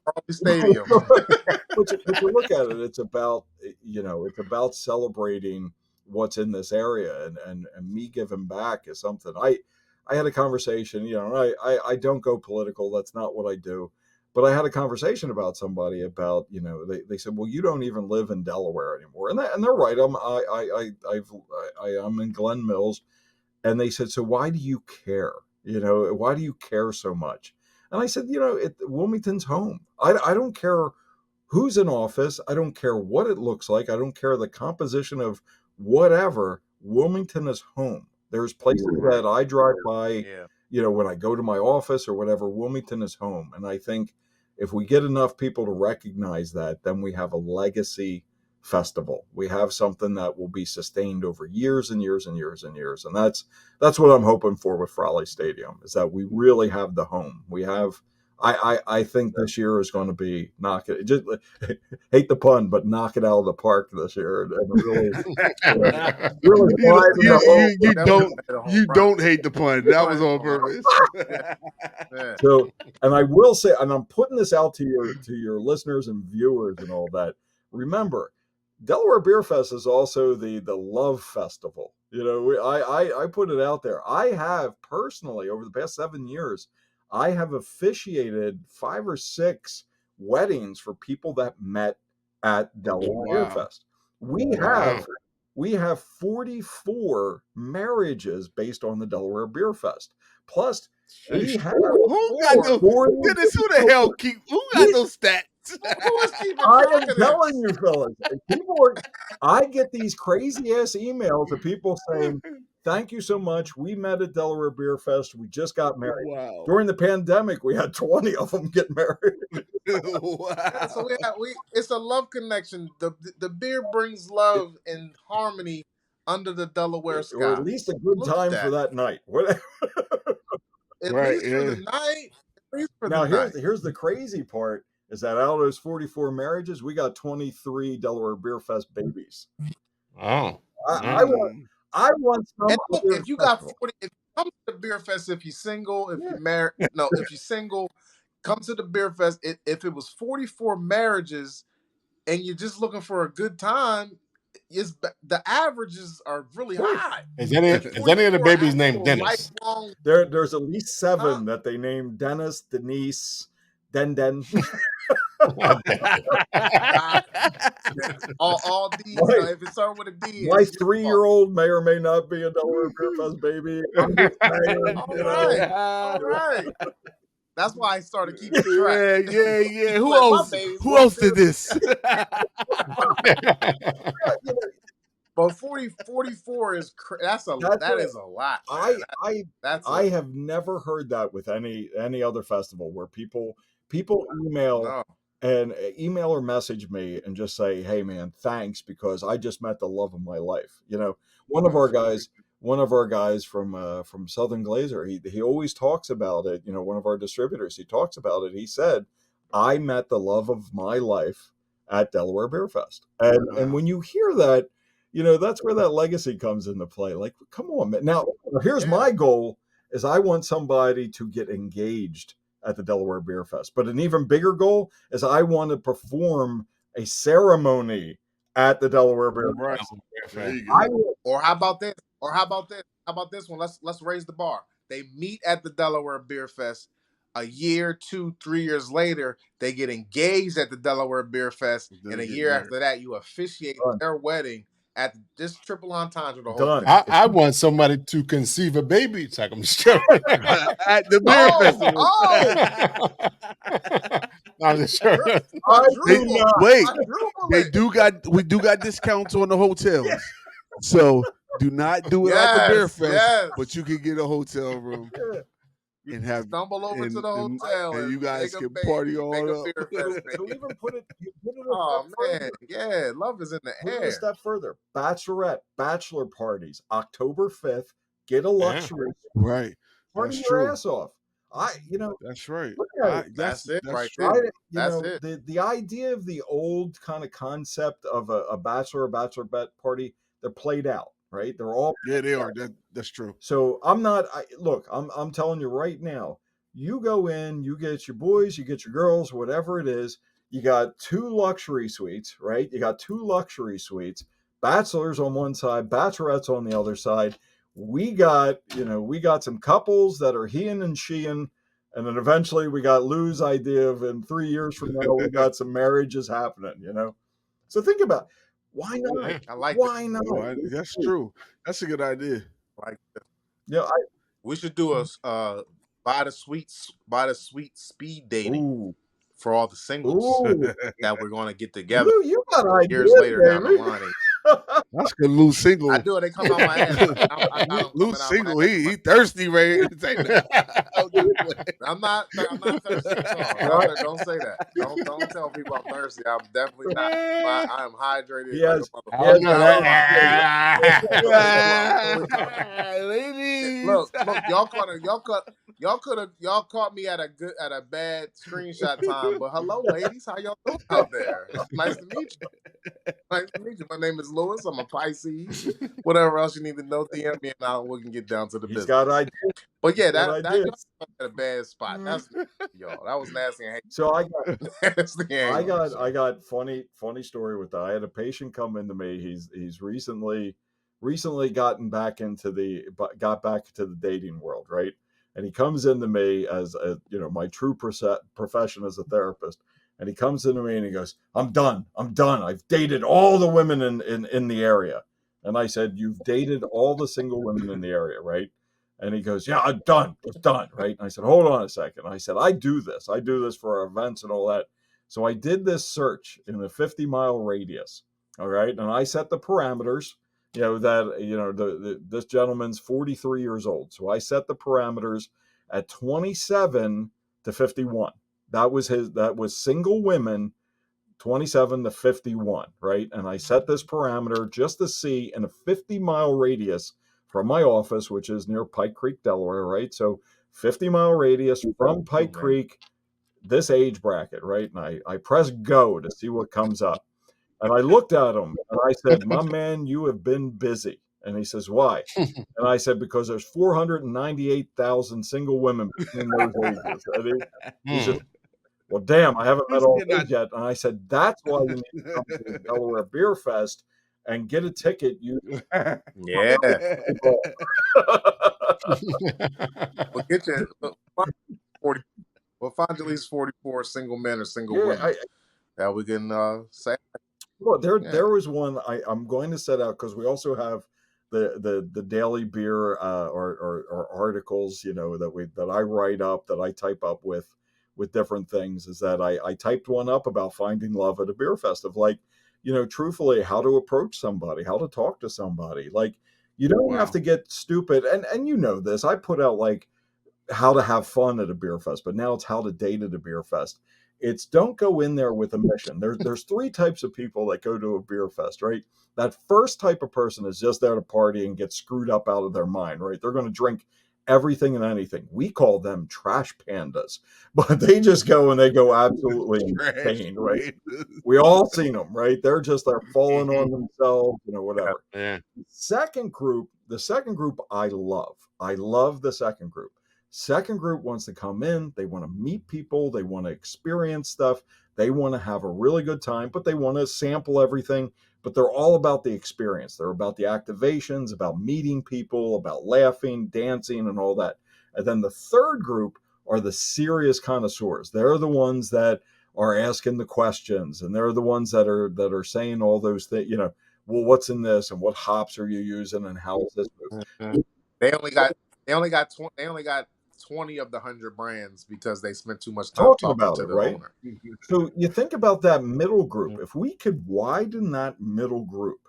Frawley Stadium. But you look at it, it's about celebrating what's in this area and me giving back is something. I had a conversation, I don't go political. That's not what I do. But I had a conversation about somebody about, they said, well, you don't even live in Delaware anymore. And they're right. I'm in Glen Mills. And they said, so why do you care? Why do you care so much? And I said, Wilmington's home. I don't care who's in office. I don't care what it looks like. I don't care the composition of whatever. Wilmington is home. There's places that I drive by, when I go to my office or whatever. Wilmington is home. And I think if we get enough people to recognize that, then we have a legacy festival. We have something that will be sustained over years and years and years and years. And that's what I'm hoping for with Frawley Stadium, is that we really have the home. We have, I think this year is going to be just hate the pun, but knock it out of the park this year. And really, you don't hate the pun. That was on purpose. So, and I will say, and I'm putting this out to your listeners and viewers and all that. Remember, Delaware Beer Fest is also the love festival. I put it out there. I have personally, over the past 7 years, I have officiated 5 or 6 weddings for people that met at Delaware Beer Fest. We have 44 marriages based on the Delaware Beer Fest. Plus, we have who got those stats? I am telling you, fellas, I get these crazy ass emails of people saying, thank you so much. We met at Delaware Beer Fest. We just got married. Wow. During the pandemic, we had 20 of them get married. Wow. So it's a love connection. The beer brings love and harmony under the Delaware sky. Or at least a good time for that night. At least for the night. Now, here's the crazy part, is that out of those 44 marriages, we got 23 Delaware Beer Fest babies. Oh. I want some. If you got 40, if you come to the beer fest, if you're single, if you're married, if you're single, come to the beer fest. If it was 44 marriages and you're just looking for a good time, the averages are really high. Is any of the babies named Dennis? There's at least 7 that they named Dennis, Denise, Den. all these, if it started with a D. My 3-year-old may or may not be a Delaware Beer Fest baby. I'm just saying, all right. That's why I started keeping track. Yeah. Who else did this? But 44 is that is a lot. I have never heard that with any other festival where people email or message me and just say, hey man, thanks, because I just met the love of my life. One of our guys from Southern Glazer, he always talks about it. One of our distributors, he talks about it. He said, I met the love of my life at Delaware Beer Fest. And when you hear that, that's where that legacy comes into play. Like, come on, man. Now, here's my goal, is I want somebody to get engaged at the Delaware Beer Fest. But an even bigger goal is I want to perform a ceremony at the Delaware Beer Fest. Or how about this? How about this one? Let's raise the bar. They meet at the Delaware Beer Fest. A year, 2, 3 years later, they get engaged at the Delaware Beer Fest. And a year after that, you officiate their wedding at just triple entendre the whole thing. I want somebody to conceive a baby. It's like, I'm just joking. At the beer festival. I'm just joking. We do got discounts on the hotels. So do not do it at the beer fest, but you can get a hotel room. And have stumble over to the hotel and you guys can party all up. So even put it man, yeah, love is in the air. A step further, bachelor parties, October 5th. Get a luxury, right? Party your ass off. That's right. That's it, right there. That's it. The idea of the old kind of concept of a bachelor or bachelorette party, they're played out. Right? They're all they are. That's true. So I'm telling you right now, you go in, you get your boys, you get your girls, whatever it is, you got 2 luxury suites, right? You got 2 luxury suites, bachelors on one side, bachelorettes on the other side. We got some couples that are heing and sheeing, And then eventually we got Lou's idea of in 3 years from now, we got some marriages happening, you know? So think about it. Why not? Yeah. I like Why not? Oh, that's true. That's a good idea. like Yeah, we should do a buy the sweet speed dating ooh, for all the singles ooh. that we're going to get together Lou, you got ideas, years later down the baby. line. That's good. Lou's single. I do it. They come out my ass. I got them Lou's coming out my single. ass. He thirsty, right? I'm not thirsty at all. Don't say that. Don't tell people I'm thirsty. I'm definitely not. I am hydrated. Yes. Like I don't know Ah, ladies. Look, y'all caught me at a bad screenshot time. But hello, ladies, how y'all doing out there? Nice to meet you. Nice to meet you. My name is Lewis. I'm a Pisces. Whatever else you need to know, DM me and we can get down to the He's business. got ideas. But yeah, Got that ideas. at a bad spot. That's y'all. That was nasty. And So I nasty. I got funny story with that. I had a patient come into me. He's recently got back into the dating world, right? And he comes into me as my true profession as a therapist. And he comes into me and he goes, I'm done. I've dated all the women in the area. And I said, you've dated all the single women in the area, right? And he goes, yeah, I'm done. It's done, right? And I said, hold on a second. I said, I do this for our events and all that. So I did this search in a 50-mile radius, all right? And I set the parameters, this gentleman's 43 years old. So I set the parameters at 27 to 51. That was single women, 27 to 51, right? And I set this parameter just to see in a 50-mile radius from my office, which is near Pike Creek, Delaware, right? So 50-mile radius from Pike Creek, this age bracket, right? And I press go to see what comes up. And I looked at him and I said, my man, you have been busy. And he says, why? And I said, because there's 498,000 single women between those ages. And he says, well, damn, I haven't met all those yet. And I said, that's why you need to come to the Delaware Beer Fest and get a ticket. Yeah. We'll get you 40. We'll find at least 44 single men or single women that we can say. Well, there was one I'm going to set out because we also have the daily beer or articles, that I write up, that I type up with different things. Is that I typed one up about finding love at a beer fest of truthfully how to approach somebody, how to talk to somebody. Like you don't have to get stupid. And this, I put out like how to have fun at a beer fest, but now it's how to date at a beer fest. It's don't go in there with a mission. There's three types of people that go to a beer fest, right? That first type of person is just there to party and get screwed up out of their mind, right? They're going to drink everything and anything. We call them trash pandas, but they just go and they go absolutely insane, right? We all seen them, right? They're falling on themselves, whatever. Yeah. The second group, I love. I love the second group. Second group wants to come in, they want to meet people, they want to experience stuff, they want to have a really good time, but they want to sample everything, but they're all about the experience. They're about the activations, about meeting people, about laughing, dancing, and all that. And then the third group are the serious connoisseurs. They're the ones that are asking the questions, and they're the ones that are saying all those things, well, what's in this, and what hops are you using, and how is this move? Mm-hmm. They only got 20 of the 100 brands because they spent too much time talking about to the owner. So you think about that middle group. If we could widen that middle group,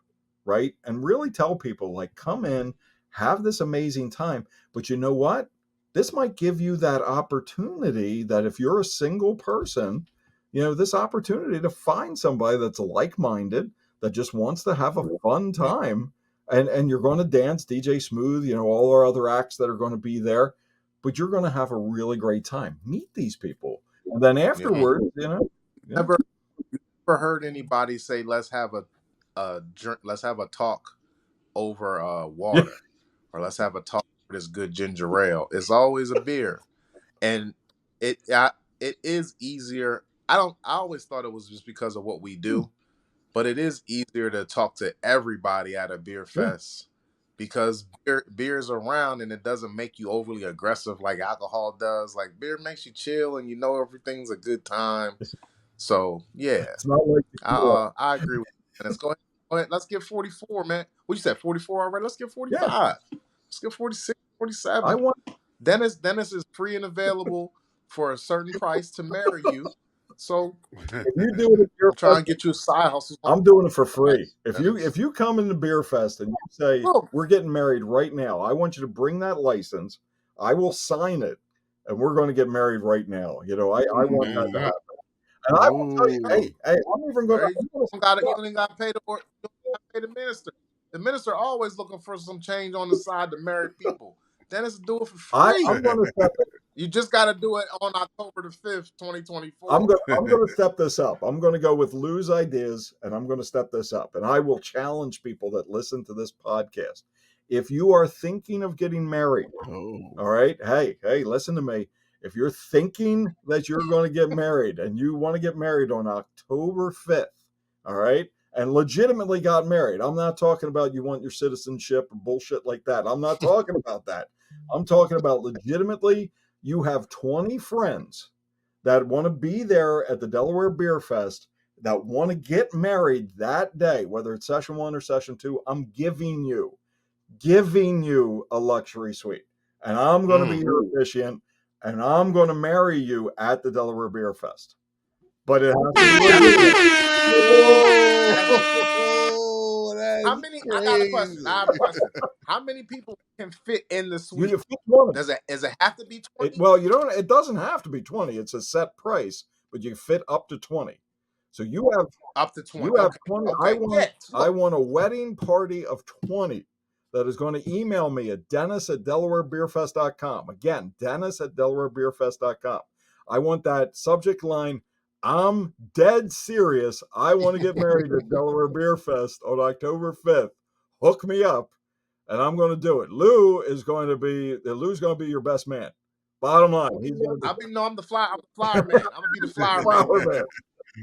right, and really tell people like, come in, have this amazing time, but you know what? This might give you that opportunity that if you're a single person, this opportunity to find somebody that's like-minded, that just wants to have a fun time, and you're going to dance, DJ Smooth, all our other acts that are going to be there. But you're going to have a really great time. Meet these people, and then afterwards, Never heard anybody say, "Let's have a drink. Let's have a talk over water, or let's have a talk for this good ginger ale." It's always a beer, and it is easier. I always thought it was just because of what we do, but it is easier to talk to everybody at a beer fest because beer's around and it doesn't make you overly aggressive like alcohol does. Like beer makes you chill and you know everything's a good time. So yeah, It's not like I agree with you. Let's go ahead. Let's get 44, man. What you said, 44 already? Let's get 45. Yeah. Let's get 46, 47. Dennis is free and available for a certain price to marry you. So if you do it at Beer Fest, trying to get you a side hustle. I'm doing it for free. If you come into Beer Fest and you say we're getting married right now, I want you to bring that license. I will sign it, and we're going to get married right now. You know, I want that to happen. And I will tell you, hey, I'm even going to. You don't got to pay the minister. The minister always looking for some change on the side to marry people. Dennis do it for free. I'm going to step it. You just got to do it on October the 5th, 2024. I'm going to step this up. I'm going to go with Lou's ideas, and I'm going to step this up. And I will challenge people that listen to this podcast. If you are thinking of getting married, all right, hey, listen to me. If you're thinking that you're going to get married and you want to get married on October 5th, all right, and legitimately got married, I'm not talking about you want your citizenship or bullshit like that. I'm not talking about that. I'm talking about legitimately you have 20 friends that want to be there at the Delaware Beer Fest that want to get married that day, whether it's session 1 or session 2. I'm giving you a luxury suite, and I'm going to be your officiant, and I'm going to marry you at the Delaware Beer Fest. But it has to how many? Crazy. I got a question. I have a question. How many people can fit in the suite? Does it have to be 20? Well, you don't. It doesn't have to be 20. It's a set price, but you fit up to 20. So you have up to 20. You have 20. Okay. I want a wedding party of 20 that is going to email me at dennis@delawarebeerfest.com. Again, dennis@delawarebeerfest.com. I want that subject line. I'm dead serious. I want to get married at Delaware Beer Fest on October 5th. Hook me up, and I'm going to do it. Lou's going to be your best man. Bottom line, I'm the flyer man. I'm gonna be the flyer man.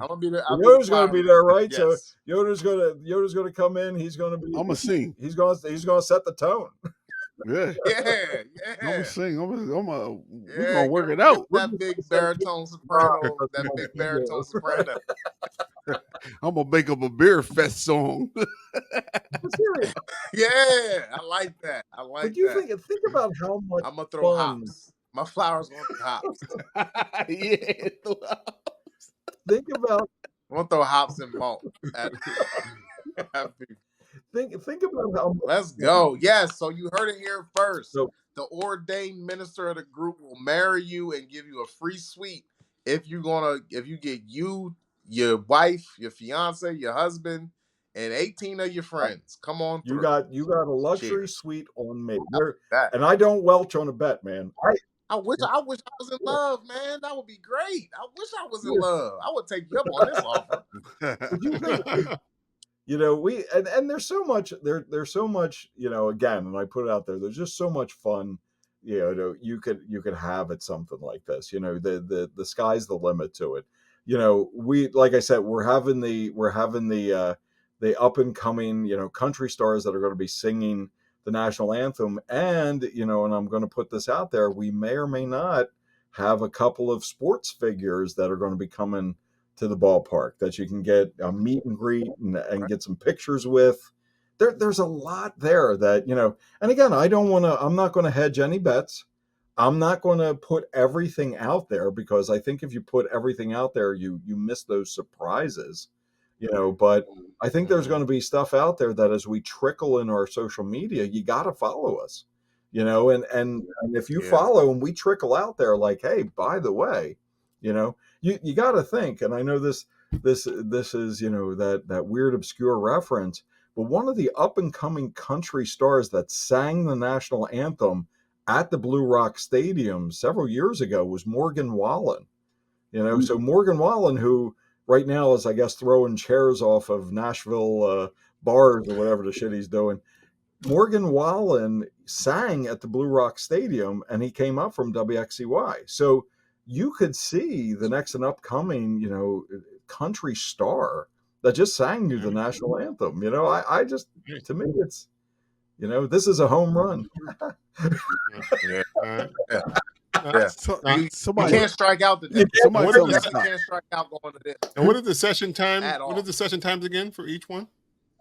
I'm gonna be there. Yoda's going to be there, right? Yes. So Yoda's going to come in. He's going to be. I'm gonna sing. He's going to set the tone. Yeah. I'm gonna sing. We're gonna work it out. That big baritone soprano. I'm gonna make up a Beer Fest song. Yeah, I like that. But you think about how much I'm gonna throw hops. My flowers gonna be hops. Yeah, throw hops. Think about. I'm gonna throw hops and malt. Think about how much. Let's go. Yes, so you heard it here first. So, the ordained minister of the group will marry you and give you a free suite if you get you, your wife, your fiance, your husband, and 18 of your friends. Come on through. You got a luxury suite on me. And I don't welch on a bet, man. I wish I was in love, man. That would be great. I wish I was in love. I would take you up on this offer. You know, there's so much there's so much, you know, again, and I put it out there, there's just so much fun, you know, you could have at something like this. You know, the sky's the limit to it. You know, like I said, we're having the up and coming, you know, country stars that are going to be singing the national anthem, and you know, and I'm going to put this out there, we may or may not have a couple of sports figures that are going to be coming to the ballpark that you can get a meet and greet and get some pictures with. There's a lot there that, you know, and again, I'm not going to hedge any bets. I'm not going to put everything out there, because I think if you put everything out there, you miss those surprises, you know, but I think there's going to be stuff out there that as we trickle in our social media, you got to follow us, you know, and if you follow and we trickle out there like, hey, by the way, you know, you got to think, and I know this is, you know, that weird obscure reference, but one of the up and coming country stars that sang the national anthem at the Blue Rock Stadium several years ago was Morgan Wallen. You know, so Morgan Wallen, who right now is, I guess, throwing chairs off of Nashville bars or whatever the shit he's doing. Morgan Wallen sang at the Blue Rock Stadium, and he came up from WXCY. So you could see the next and upcoming, you know, country star that just sang you the national anthem. You know, I just, to me, You know, this is a home run. Yeah. Yeah. Yeah. You Somebody, can't strike out today. somebody What tell is me this? to Definitely stop. can't strike out going to this And what is the session time? at What all. is the session times again for each one?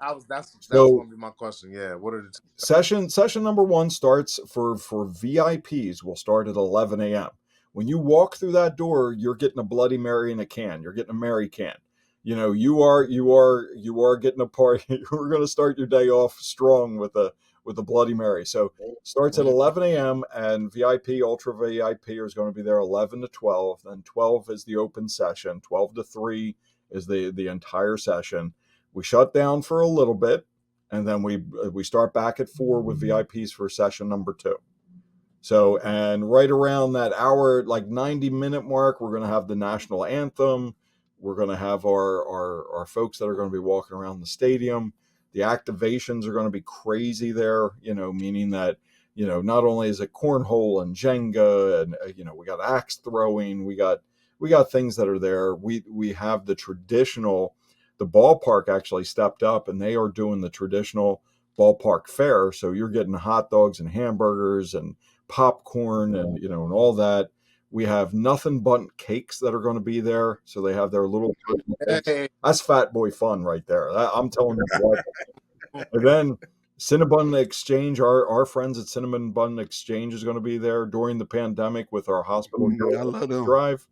That was So- going to be my question. Yeah. What are the Session number 1 starts for VIPs will start at 11 a.m. When you walk through that door, you're getting a Bloody Mary in a can. You're getting a Mary can. You know, you are getting a party. We're going to start your day off strong with a Bloody Mary. So starts at 11 a.m. and VIP, Ultra VIP is going to be there 11 to 12. Then 12 is the open session. 12 to 3 is the entire session. We shut down for a little bit, and then we start back at 4 with VIPs for session number 2. So, and right around that hour, like 90-minute mark, we're going to have the national anthem. We're going to have our folks that are going to be walking around the stadium. The activations are going to be crazy there, you know, meaning that, you know, not only is it cornhole and Jenga and, you know, we got axe throwing, we got things that are there. We have the traditional, the ballpark actually stepped up and they are doing the traditional ballpark fare. So you're getting hot dogs and hamburgers and popcorn and, you know, and all that. We have nothing but cakes that are going to be there. So they have their little cakes. Hey. That's fat boy fun right there. I'm telling you what. And then Cinnabon Exchange, our friends at Cinnamon Bun Exchange is going to be there during the pandemic with our hospital I love them. drive.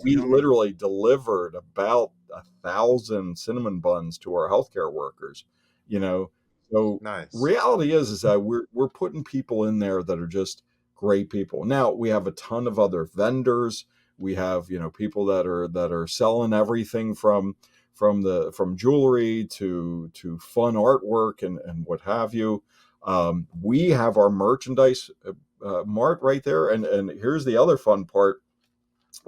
We Yummy. literally delivered about 1,000 cinnamon buns to our healthcare workers, you know. So Nice. reality is that we're putting people in there that are just great people. Now we have a ton of other vendors. We have, you know, people that are selling everything from jewelry to fun artwork and what have you. We have our merchandise mart right there, and here's the other fun part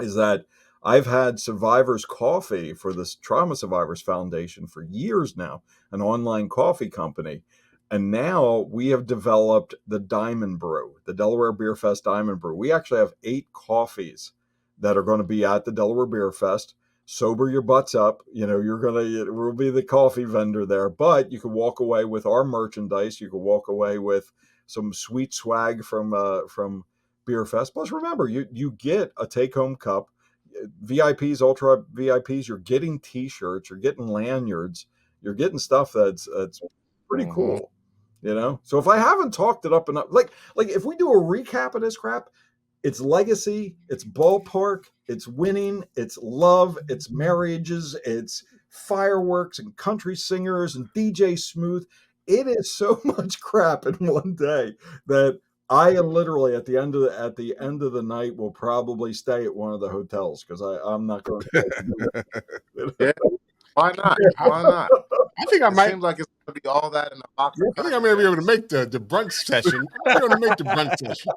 is that I've had Survivors Coffee for this Trauma Survivors Foundation for years now, an online coffee company. And now we have developed the Diamond Brew, the Delaware Beer Fest Diamond Brew. We actually have 8 coffees that are going to be at the Delaware Beer Fest. Sober your butts up. You know, we'll be the coffee vendor there, but you can walk away with our merchandise. You can walk away with some sweet swag from Beer Fest. Plus, remember, you get a take-home cup. VIPs, Ultra VIPs, you're getting T-shirts, you're getting lanyards, you're getting stuff that's pretty cool, you know. So if I haven't talked it up enough, like if we do a recap of this crap, it's legacy, it's ballpark, it's winning, it's love, it's marriages, it's fireworks and country singers and DJ Smooth. It is so much crap in one day that I literally at the end of the night will probably stay at one of the hotels because I'm not going to. Yeah. Why not? Why not? I think I It might. seems like it's going to be all that in a box. I think I may be able to make the brunch session. I'm going to make the brunch session.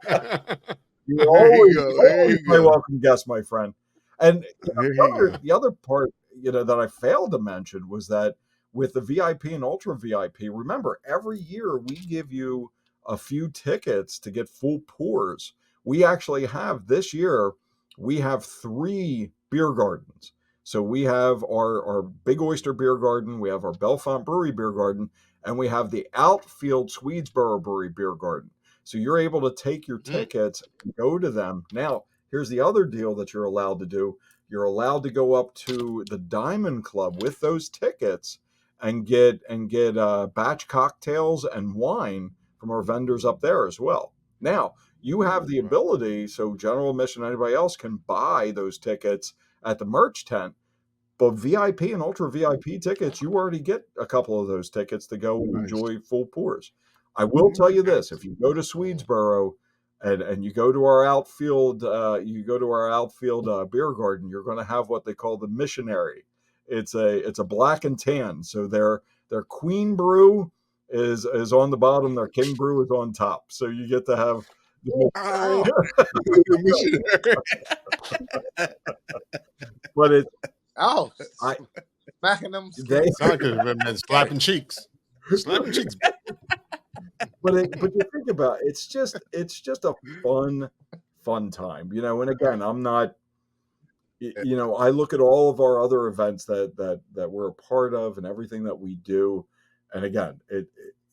You're There you go. There you my go. welcome guest, my friend. And There you go. the other part, you know, that I failed to mention was that with the VIP and Ultra VIP, remember every year we give you a few tickets to get full pours. We actually have this year, we have 3 beer gardens. So we have our Big Oyster Beer Garden, we have our Bellefonte Brewery Beer Garden, and we have the Outfield Swedesboro Brewery Beer Garden. So you're able to take your tickets and go to them. Now, here's the other deal that you're allowed to do. You're allowed to go up to the Diamond Club with those tickets and get batch cocktails and wine from our vendors up there as well. Now, you have the ability, so general admission, anybody else can buy those tickets at the merch tent. But VIP and Ultra VIP tickets, you already get a couple of those tickets to go and enjoy full pours. I will tell you this: if you go to Swedesboro and you go to our outfield, beer garden, you're going to have what they call the missionary. It's a black and tan. So their queen brew is on the bottom, their king brew is on top. So you get to have. But it. Oh, smacking them. Slapping cheeks. Slapping cheeks. But you think about it, it's just a fun time, you know. And again, I'm not, you know, I look at all of our other events that we're a part of and everything that we do, and again,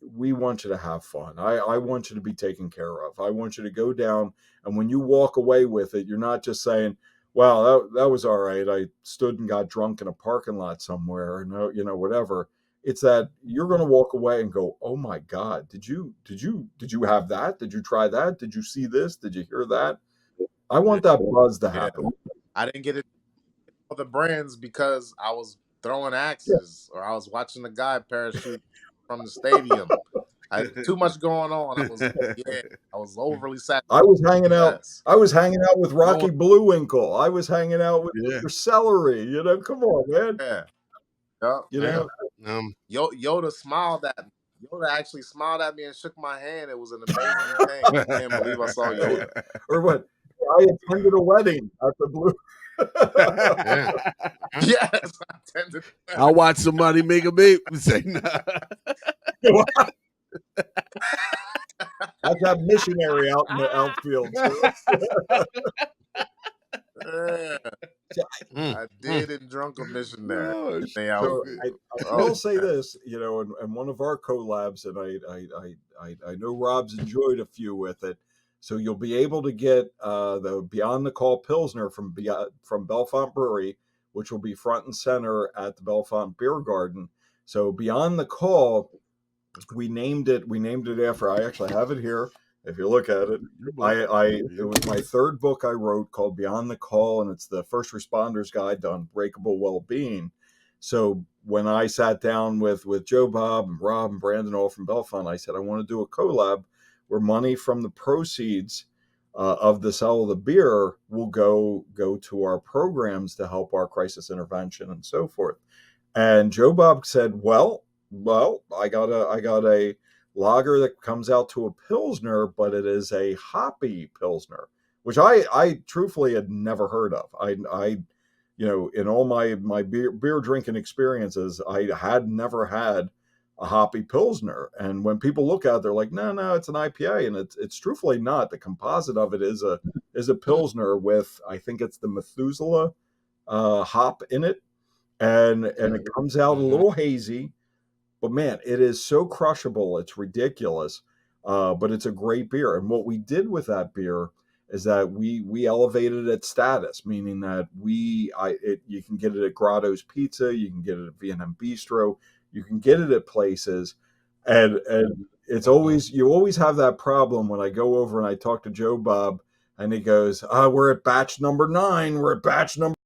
we want you to have fun. I want you to be taken care of. I want you to go down, and when you walk away with it, you're not just saying, well, that was all right. I stood and got drunk in a parking lot somewhere, and whatever. It's that you're going to walk away and go, oh my God, did you have that? Did you try that? Did you see this? Did you hear that? I want that buzz to happen. I didn't get it for the brands because I was throwing axes or I was watching the guy parachute from the stadium. I had too much going on. I was overly saturated. I was hanging out. Yes. I was hanging out with Rocky Bluewinkle. I was hanging out with Mr. Celery. Come on, man. Yeah. Yoda smiled at me. Yoda actually smiled at me and shook my hand. It was an amazing thing. I can't believe I saw Yoda. Or what? I attended a wedding at the Blue. Yes, I attended. I watched somebody make a baby and say, nah. That's that missionary out in the outfield. I did and drunk a missionary. I will say this, and one of our collabs, and I know Rob's enjoyed a few with it. So you'll be able to get the Beyond the Call Pilsner from Bellefonte Brewery, which will be front and center at the Bellefonte Beer Garden. So Beyond the Call, we named it after, I actually have it here. If you look at it, it was my third book I wrote called Beyond the Call, and it's the first responders guide to unbreakable well-being. So when I sat down with Joe Bob and Rob and Brandon all from Bellefonte, I said, I want to do a collab where money from the proceeds of the sale of the beer will go to our programs to help our crisis intervention and so forth. And Joe Bob said, well, I got a lager that comes out to a pilsner, but it is a hoppy pilsner, which I truthfully had never heard of. I in all my beer drinking experiences, I had never had a hoppy pilsner. And when people look at it, they're like, no, it's an IPA, and it's truthfully not. The composite of it is a pilsner with, I think it's the Methuselah hop in it, and it comes out a little hazy. But man, it is so crushable. It's ridiculous. But it's a great beer. And what we did with that beer is that we elevated its status, meaning that you can get it at Grotto's Pizza, you can get it at V&M Bistro, you can get it at places. And it's always, you always have that problem when I go over and I talk to Joe Bob and he goes, we're at batch number 9. We're at batch number